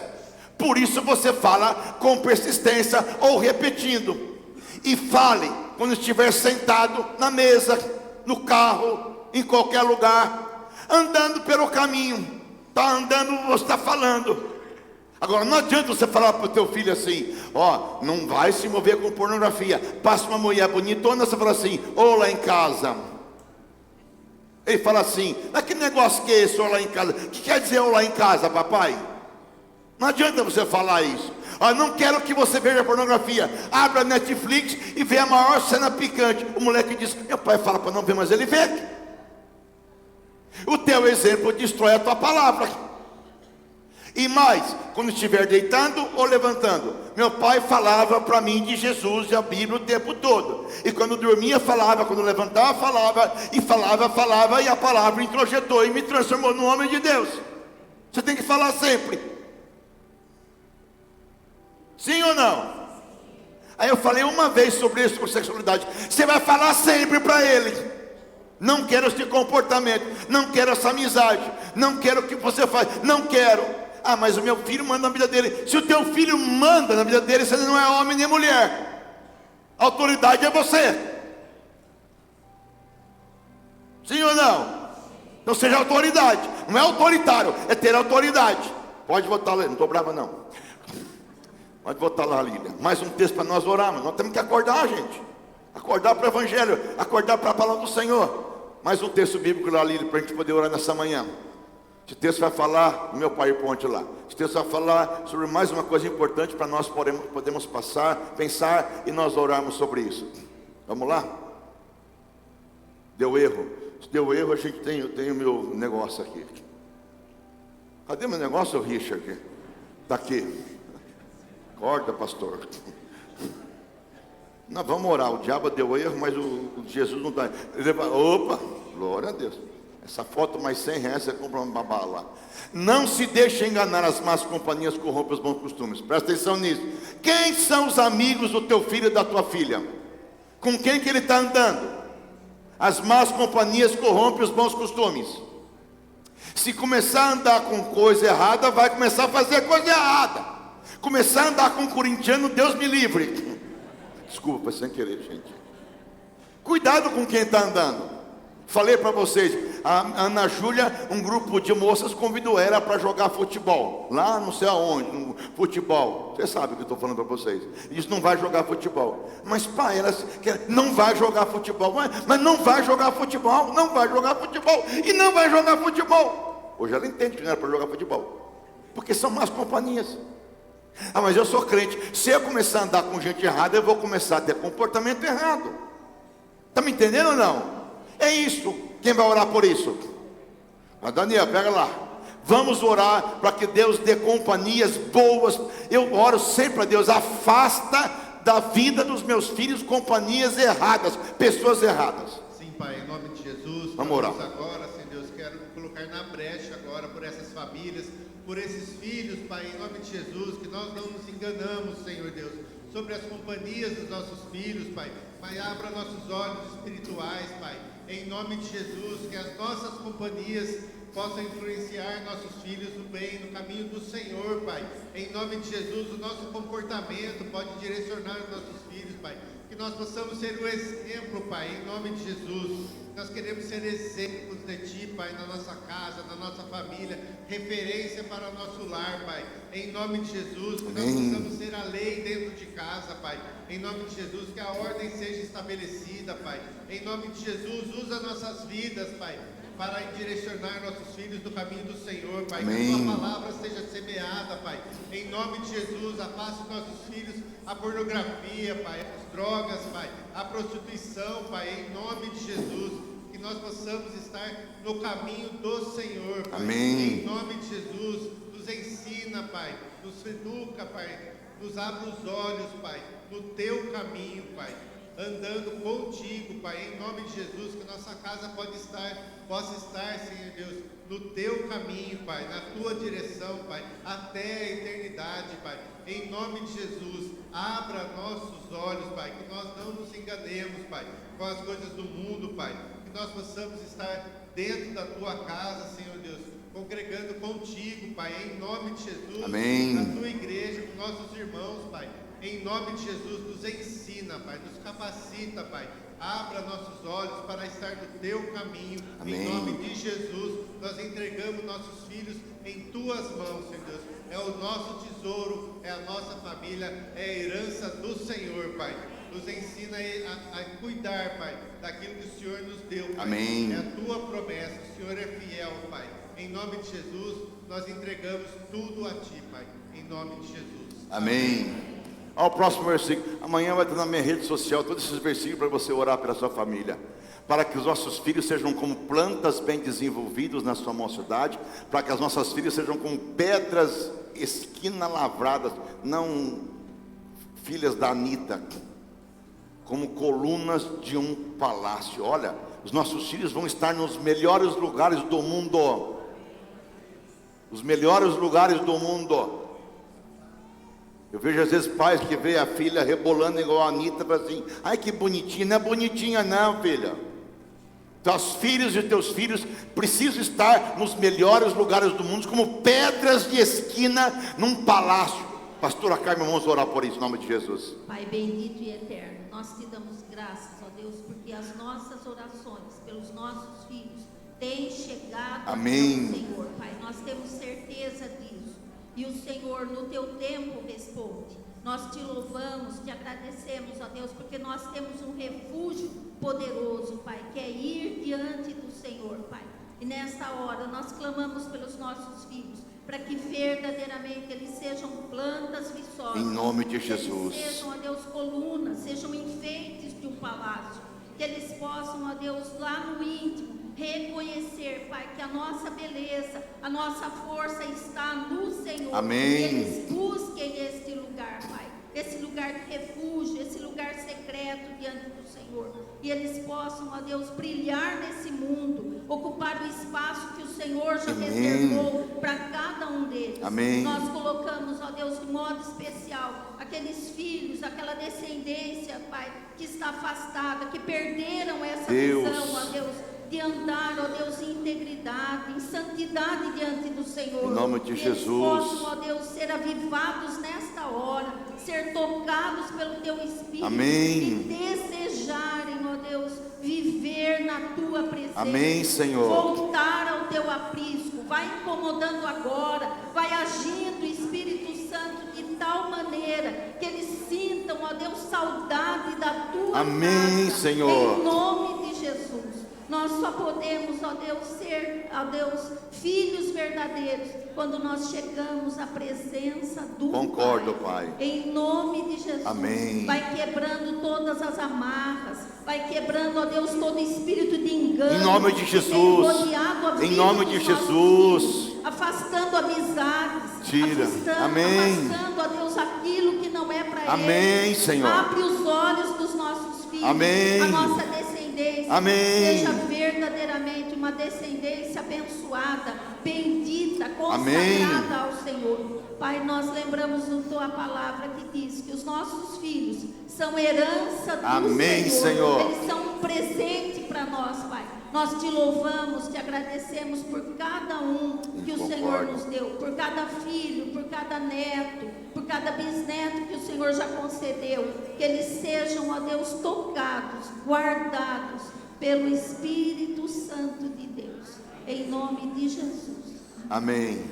Por isso você fala com persistência ou repetindo. E fale quando estiver sentado na mesa, no carro, em qualquer lugar, andando pelo caminho. Está andando, você está falando. Agora não adianta você falar para o teu filho assim: ó, não vai se mover com pornografia. Passa uma mulher bonitona, você fala assim: ô, lá em casa. Ele fala assim: mas que negócio que é esse, ô, lá em casa? O que quer dizer ô, lá em casa, papai? Não adianta você falar isso. Ó, não quero que você veja pornografia. Abra a Netflix e vê a maior cena picante. O moleque diz: meu pai fala para não ver, mas ele vê. O teu exemplo destrói a tua palavra. E mais, quando estiver deitando ou levantando, meu pai falava para mim de Jesus e a Bíblia o tempo todo. E quando dormia falava, quando levantava falava, e a palavra introjetou e me transformou no homem de Deus. Você tem que falar sempre. Sim ou não? Aí eu falei uma vez sobre isso, sobre sexualidade. Você vai falar sempre para ele. Não quero esse comportamento, não quero essa amizade, não quero o que você faz, não quero. Ah, mas o meu filho manda na vida dele. Se o teu filho manda na vida dele, você não é homem nem mulher. A autoridade é você. Sim ou não? Então seja autoridade. Não é autoritário, é ter autoridade. Pode votar lá, não estou brava não. Pode votar lá, Lília. Mais um texto para nós orarmos. Nós temos que acordar, gente. Acordar para o Evangelho, acordar para a palavra do Senhor. Mais um texto bíblico lá, Lília, para a gente poder orar nessa manhã. Esse texto vai falar, o meu PowerPoint lá. Esse texto vai falar sobre mais uma coisa importante para nós podemos pensar e nós orarmos sobre isso. Vamos lá? Deu erro. Se deu erro, eu tenho meu negócio aqui. Cadê meu negócio, Richard? Está aqui. Acorda, pastor. Nós vamos orar. O diabo deu erro, mas o Jesus não está. Opa, glória a Deus. Essa foto mais R$100, você compra uma babá lá. Não se deixe enganar, as más companhias corrompem os bons costumes. Presta atenção nisso. Quem são os amigos do teu filho e da tua filha? Com quem que ele está andando? As más companhias corrompem os bons costumes. Se começar a andar com coisa errada, vai começar a fazer coisa errada. Começar a andar com corintiano, Deus me livre. Desculpa, sem querer, gente. Cuidado com quem está andando. Falei para vocês, a Ana Júlia, um grupo de moças convidou ela para jogar futebol. Lá não sei aonde, no futebol. Você sabe o que eu estou falando para vocês. Eles não vai jogar futebol. Mas pai, elas não vai jogar futebol. Mas não vai jogar futebol, não vai jogar futebol. E não vai jogar futebol. Hoje ela entende que não era para jogar futebol. Porque são más companhias. Ah, mas eu sou crente. Se eu começar a andar com gente errada, eu vou começar a ter comportamento errado. Está me entendendo ou não? É isso. Quem vai orar por isso? Mas Daniel, pega lá. Vamos orar para que Deus dê companhias boas. Eu oro sempre a Deus: afasta da vida dos meus filhos companhias erradas, pessoas erradas. Sim, Pai, em nome de Jesus. Vamos orar agora, Senhor Deus, quero colocar na brecha agora por essas famílias, por esses filhos, Pai, em nome de Jesus, que nós não nos enganamos, Senhor Deus, sobre as companhias dos nossos filhos, Pai. Pai, abra nossos olhos espirituais, Pai, em nome de Jesus, que as nossas companhias possam influenciar nossos filhos no bem, no caminho do Senhor, Pai. Em nome de Jesus, o nosso comportamento pode direcionar os nossos filhos, Pai. Que nós possamos ser o exemplo, Pai, em nome de Jesus. Nós queremos ser exemplos de Ti, Pai, na nossa casa, na nossa família, referência para o nosso lar, Pai. Em nome de Jesus, que nós possamos ser a lei dentro de casa, Pai. Em nome de Jesus, que a ordem seja estabelecida, Pai. Em nome de Jesus, usa nossas vidas, Pai, para direcionar nossos filhos no caminho do Senhor, Pai. Que a Tua palavra seja semeada, Pai. Em nome de Jesus, afaste nossos filhos a pornografia, Pai, as drogas, Pai, a prostituição, Pai. Em nome de Jesus, que nós possamos estar no caminho do Senhor, Pai. Amém. Em nome de Jesus, nos ensina, Pai, nos educa, Pai, nos abre os olhos, Pai, no Teu caminho, Pai. Andando contigo, Pai, em nome de Jesus, que nossa casa possa estar, Senhor Deus, no Teu caminho, Pai, na Tua direção, Pai, até a eternidade, Pai. Em nome de Jesus, abra nossos olhos, Pai, que nós não nos enganemos, Pai, com as coisas do mundo, Pai, que nós possamos estar dentro da Tua casa, Senhor Deus, congregando contigo, Pai, em nome de Jesus. Amém. Na tua igreja, com nossos irmãos, Pai, em nome de Jesus, nos ensina, Pai, nos capacita, Pai. Abra nossos olhos para estar no teu caminho. Amém. Em nome de Jesus, nós entregamos nossos filhos em tuas mãos, Senhor Deus. É o nosso tesouro, é a nossa família, é a herança do Senhor, Pai. Nos ensina a cuidar, Pai, daquilo que o Senhor nos deu, Pai. Amém. É a tua promessa, o Senhor é fiel, Pai. Em nome de Jesus, nós entregamos tudo a ti, Pai. Em nome de Jesus. Amém. Olha o próximo versículo. Amanhã vai estar na minha rede social todos esses versículos para você orar pela sua família. Para que os nossos filhos sejam como plantas bem desenvolvidos na sua mocidade. Para que as nossas filhas sejam como pedras esquina lavradas. Não filhas da Anitta, como colunas de um palácio. Olha, os nossos filhos vão estar nos melhores lugares do mundo. Os melhores lugares do mundo. Eu vejo às vezes pais que veem a filha rebolando igual a Anitta, e assim, ai que bonitinha. Não é bonitinha não, filha. Teus filhos e teus filhos precisam estar nos melhores lugares do mundo, como pedras de esquina num palácio. Pastora Carmen, vamos orar por isso, em nome de Jesus. Pai bendito e eterno, nós te damos graças, ó Deus, porque as nossas orações pelos nossos filhos têm chegado ao Senhor, Pai. Nós temos certeza disso. E o Senhor, no teu tempo, responde. Nós te louvamos, te agradecemos, ó Deus, porque nós temos um refúgio poderoso, Pai, que é ir diante do Senhor, Pai. E nesta hora, nós clamamos pelos nossos filhos, para que verdadeiramente eles sejam plantas viçosas. Em nome de Jesus. Que eles sejam, ó Deus, colunas, sejam enfeites de um palácio. Que eles possam, ó Deus, lá no íntimo, reconhecer, Pai, que a nossa beleza, a nossa força está no Senhor. Amém. Que eles busquem este lugar, Pai, esse lugar de refúgio, esse lugar secreto diante do Senhor. E eles possam, ó Deus, brilhar nesse mundo, ocupar o espaço que o Senhor já reservou para cada um deles. Amém. Nós colocamos, ó Deus, de modo especial, aqueles filhos, aquela descendência, Pai, que está afastada, que perderam essa visão, ó Deus, de andar, ó Deus, em integridade, em santidade diante do Senhor. Em nome de Jesus. Eles possam, ó Deus, ser avivados nesta hora, ser tocados pelo teu Espírito. Amém. E desejarem, ó Deus, viver na tua presença. Amém, Senhor. Voltar ao teu aprisco. Vai incomodando agora, vai agindo, Espírito Santo, de tal maneira que eles sintam, ó Deus, saudade da tua Amém, casa. Senhor. Em nome de Jesus. Nós só podemos, ó Deus, ser, ó Deus, filhos verdadeiros quando nós chegamos à presença do Concordo, Pai. Em nome de Jesus. Amém. Vai quebrando todas as amarras, vai quebrando, ó Deus, todo espírito de engano. Em nome de Jesus. Em nome de Jesus. Afastando amizades. Tira. Amém. Afastando, ó Deus, aquilo que não é para eles. Amém, Senhor. Abre os olhos dos nossos filhos. Amém. A nossa descendência. Amém. Seja verdadeiramente uma descendência abençoada, bendita, consagrada Amém. ao Senhor. Pai, nós lembramos na tua palavra que diz que os nossos filhos são herança do Amém, Senhor. Eles são um presente para nós, Pai. Nós te louvamos, te agradecemos por cada um que o Senhor nos deu, por cada filho, por cada neto, por cada bisneto que o Senhor já concedeu. Que eles sejam, ó Deus, tocados, guardados pelo Espírito Santo de Deus. Em nome de Jesus. Amém.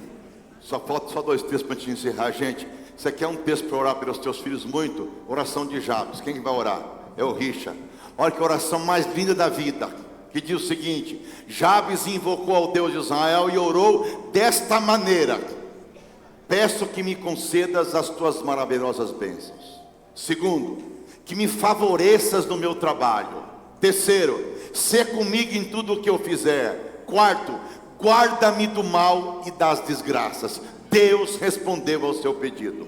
Só falta 2 textos para te encerrar, gente. Você quer um texto para orar pelos teus filhos muito? Oração de Jabes. Quem vai orar? É o Richa. Olha que oração mais linda da vida. Que diz o seguinte: Jabes invocou ao Deus de Israel e orou desta maneira: peço que me concedas as tuas maravilhosas bênçãos. Segundo, que me favoreças no meu trabalho. Terceiro, sê comigo em tudo o que eu fizer. Quarto, guarda-me do mal e das desgraças. Deus respondeu ao seu pedido.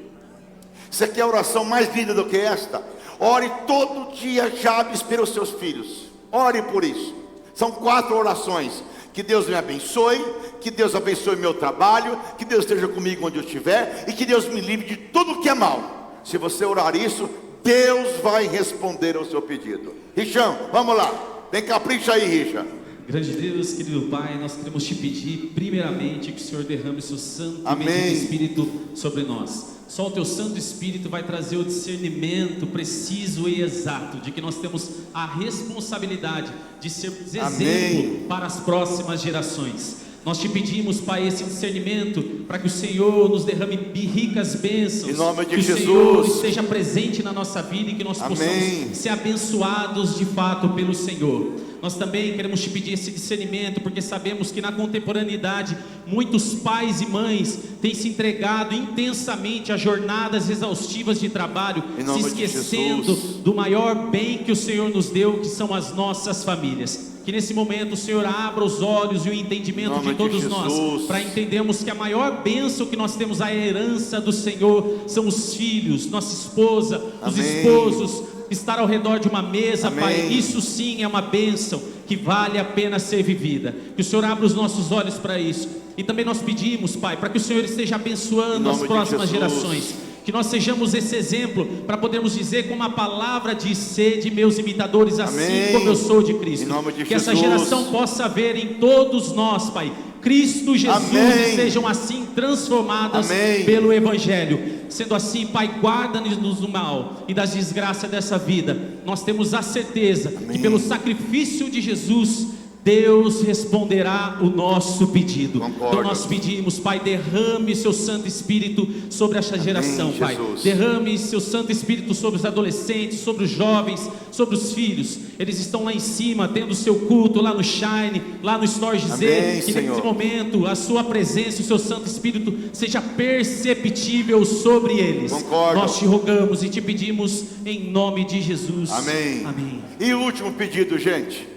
Você quer a oração mais linda do que esta? Ore todo dia, Jabes, pelos seus filhos. Ore por isso. São 4 orações. Que Deus me abençoe, que Deus abençoe meu trabalho, que Deus esteja comigo onde eu estiver e que Deus me livre de tudo que é mal. Se você orar isso, Deus vai responder ao seu pedido. Richão, vamos lá. Vem, capricha aí, Richa. Grande Deus, querido Pai, nós queremos te pedir, primeiramente, que o Senhor derrame o seu Santo e bendito Espírito sobre nós. Só o teu Santo Espírito vai trazer o discernimento preciso e exato de que nós temos a responsabilidade de sermos exemplo para as próximas gerações. Nós te pedimos, Pai, esse discernimento para que o Senhor nos derrame ricas bênçãos, em nome de que Jesus. o Senhor esteja presente na nossa vida e que nós possamos ser abençoados de fato pelo Senhor. Nós também queremos te pedir esse discernimento, porque sabemos que na contemporaneidade muitos pais e mães têm se entregado intensamente a jornadas exaustivas de trabalho, se esquecendo do maior bem que o Senhor nos deu, que são as nossas famílias. Que nesse momento o Senhor abra os olhos e o entendimento de todos nós, para entendermos que a maior bênção que nós temos, a herança do Senhor, são os filhos, nossa esposa, os esposos, estar ao redor de uma mesa, Pai. Isso sim é uma bênção que vale a pena ser vivida. Que o Senhor abra os nossos olhos para isso. E também nós pedimos, Pai, para que o Senhor esteja abençoando as próximas gerações. Que nós sejamos esse exemplo para podermos dizer, como a palavra diz: sede meus imitadores, assim como eu sou de Cristo. Que essa geração possa ver em todos nós, Pai, Cristo Jesus, e sejam assim transformadas pelo Evangelho. Sendo assim, Pai, guarda-nos do mal e das desgraças dessa vida. Nós temos a certeza que pelo sacrifício de Jesus, Deus responderá o nosso pedido. Então nós pedimos, Pai, derrame seu Santo Espírito sobre esta geração, Pai. Derrame seu Santo Espírito sobre os adolescentes, sobre os jovens, sobre os filhos. Eles estão lá em cima, tendo o seu culto lá no Shine, lá no Storge Z. Que nesse momento a sua presença, o seu Santo Espírito seja perceptível sobre eles. Nós te rogamos e te pedimos em nome de Jesus. Amém. E o último pedido, gente: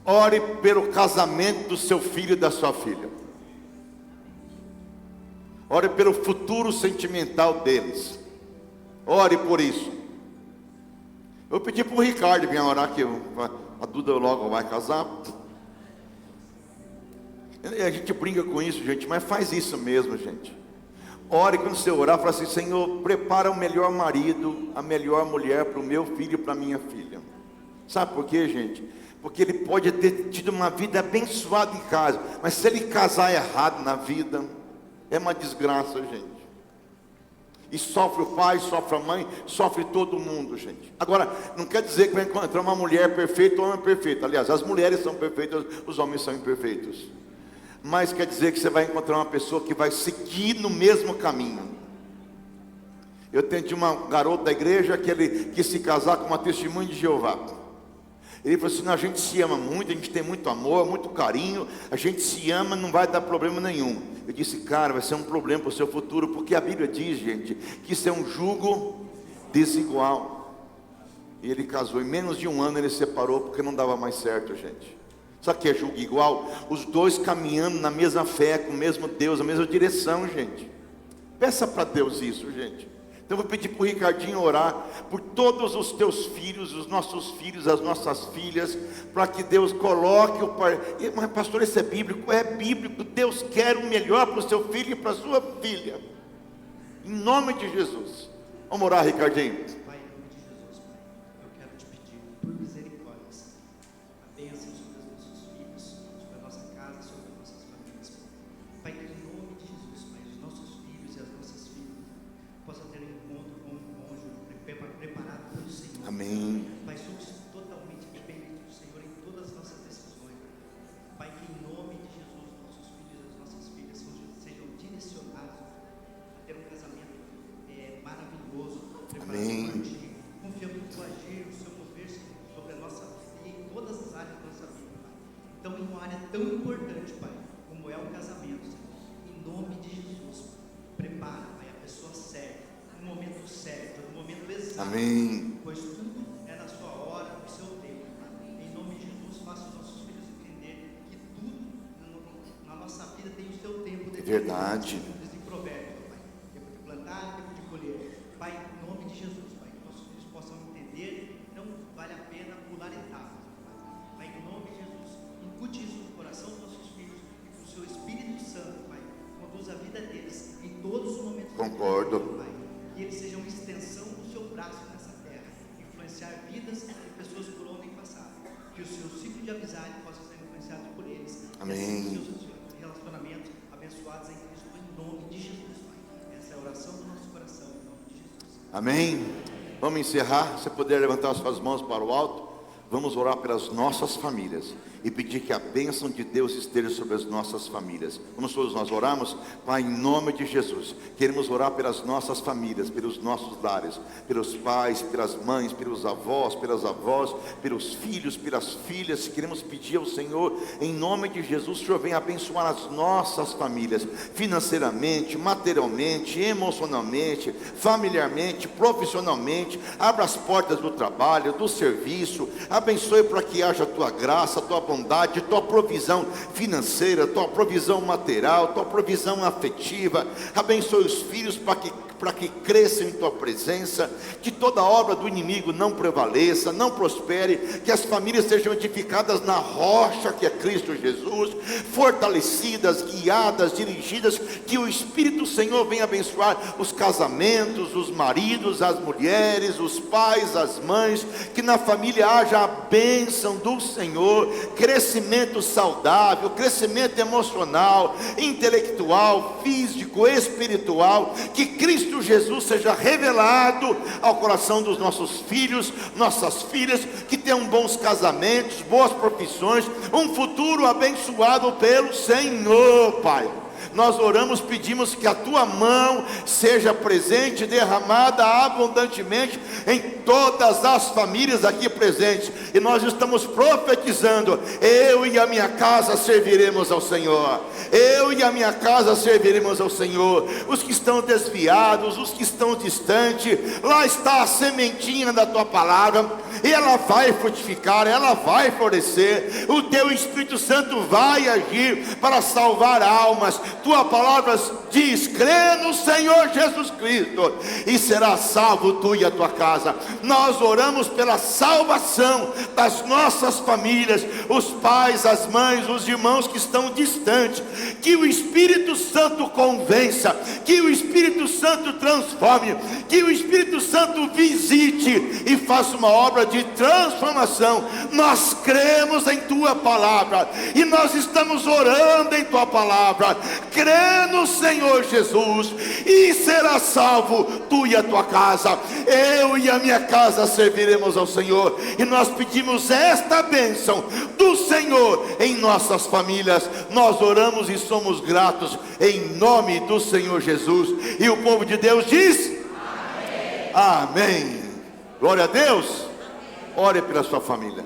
ore pelo casamento do seu filho e da sua filha. Ore pelo futuro sentimental deles. Ore por isso. Eu pedi para o Ricardo vir orar, que a Duda logo vai casar. A gente brinca com isso, gente, mas faz isso mesmo, gente. Ore, quando você orar, fala assim: Senhor, prepara o melhor marido, a melhor mulher para o meu filho e para a minha filha. Sabe por quê, gente? Porque ele pode ter tido uma vida abençoada em casa, mas se ele casar errado na vida, é uma desgraça, gente. E sofre o pai, sofre a mãe, sofre todo mundo, gente. Agora, não quer dizer que vai encontrar uma mulher perfeita ou um homem perfeito. Aliás, as mulheres são perfeitas, os homens são imperfeitos. Mas quer dizer que você vai encontrar uma pessoa que vai seguir no mesmo caminho. Eu atendi uma garota da igreja que ele quis se casar com uma testemunha de Jeová. Ele falou assim: não, a gente se ama muito, a gente tem muito amor, muito carinho, a gente se ama, não vai dar problema nenhum. Eu disse: cara, vai ser um problema para o seu futuro, porque a Bíblia diz, gente, que isso é um jugo desigual. E ele casou, em menos de um ano ele separou, porque não dava mais certo, gente. Sabe o que é jugo igual? Os dois caminhando na mesma fé, com o mesmo Deus, na mesma direção, gente. Peça para Deus isso, gente. Então eu vou pedir para o Ricardinho orar por todos os teus filhos, os nossos filhos, as nossas filhas, para que Deus coloque o pai. Mas pastor, isso é bíblico? É bíblico. Deus quer o melhor para o seu filho e para a sua filha. Em nome de Jesus. Vamos orar, Ricardinho. Pai, em nome de Jesus, Pai, eu quero te pedir por misericórdia, a bênção sobre os nossos filhos, sobre a nossa casa, sobre as nossas famílias. Pai, que em nome de Jesus, Pai, os nossos filhos e as nossas filhas possam ter um encontro com um cônjuge preparado pelo Senhor. Amém. Pai, somos totalmente dependentes do Senhor em todas as nossas decisões. Pai, que em nome de Jesus, nossos filhos e as nossas filhas sejam direcionados a ter um casamento maravilhoso, preparado por Ti. Confiamos no Teu agir, no Seu mover sobre a nossa vida e em todas as áreas da nossa vida, Pai. Então, em uma área tão importante, Pai, como é o casamento, Senhor, em nome de Jesus, prepara, Pai, a pessoa certa, no momento certo, no momento exato. Amém. Pois tudo é na sua hora, no seu tempo, Pai. Em nome de Jesus, faça os nossos filhos entender que tudo na nossa vida tem o seu tempo. É verdade. Em Provérbios, Pai. Tempo de plantar, tempo de colher. Pai, em nome de Jesus, Pai, que nossos filhos possam entender, não vale a pena pular etapas, Pai. Pai, em nome de Jesus, incute isso no coração dos nossos filhos e que o Seu Espírito Santo, Pai, conduza a vida deles em todos os momentos. Concordo. Pai, que eles sejam uma extensão do Seu braço nessa terra, influenciar vidas e pessoas por onde passar. Que o Seu ciclo de amizade possam ser influenciados por eles. Amém. Seus relacionamentos abençoados em Cristo, em nome de Jesus, Pai. Essa é a oração do nosso coração, em nome de Jesus. Amém. Vamos encerrar. Se puder levantar as suas mãos para o alto, vamos orar pelas nossas famílias e pedir que a bênção de Deus esteja sobre as nossas famílias. Vamos todos nós orarmos? Pai, em nome de Jesus, queremos orar pelas nossas famílias, pelos nossos lares, pelos pais, pelas mães, pelos avós, pelas avós, pelos filhos, pelas filhas. Queremos pedir ao Senhor, em nome de Jesus, o Senhor venha abençoar as nossas famílias, financeiramente, materialmente, emocionalmente, familiarmente, profissionalmente. Abra as portas do trabalho, do serviço, abençoe para que haja a tua graça, a tua bondade, tua provisão financeira, tua provisão material, tua provisão afetiva. Abençoe os filhos para que cresçam em tua presença, que toda obra do inimigo não prevaleça, não prospere, que as famílias sejam edificadas na rocha que é Cristo Jesus, fortalecidas, guiadas, dirigidas, que o Espírito Senhor venha abençoar os casamentos, os maridos, as mulheres, os pais, as mães, que na família haja a bênção do Senhor, crescimento saudável, crescimento emocional, intelectual, físico, espiritual, que Cristo Jesus seja revelado ao coração dos nossos filhos, nossas filhas, que tenham bons casamentos, boas profissões, um futuro abençoado pelo Senhor, Pai. Nós oramos, pedimos que a tua mão seja presente, derramada abundantemente em todas as famílias aqui presentes, e nós estamos profetizando: eu e a minha casa serviremos ao Senhor, eu e a minha casa serviremos ao Senhor. Os que estão desviados, os que estão distantes, lá está a sementinha da tua palavra, e ela vai frutificar, ela vai florescer, o teu Espírito Santo vai agir para salvar almas. Tua palavra diz: crê no Senhor Jesus Cristo e será salvo tu e a tua casa. Nós oramos pela salvação das nossas famílias, os pais, as mães, os irmãos que estão distantes, que o Espírito Santo convença, que o Espírito Santo transforme, que o Espírito Santo visite e faça uma obra de transformação. Nós cremos em tua palavra e nós estamos orando em tua palavra. Crê no Senhor Jesus e será salvo tu e a tua casa. Eu e a minha casa serviremos ao Senhor, e nós pedimos esta bênção do Senhor em nossas famílias. Nós oramos e somos gratos em nome do Senhor Jesus, e o povo de Deus diz amém. Amém. Glória a Deus. Ore pela sua família.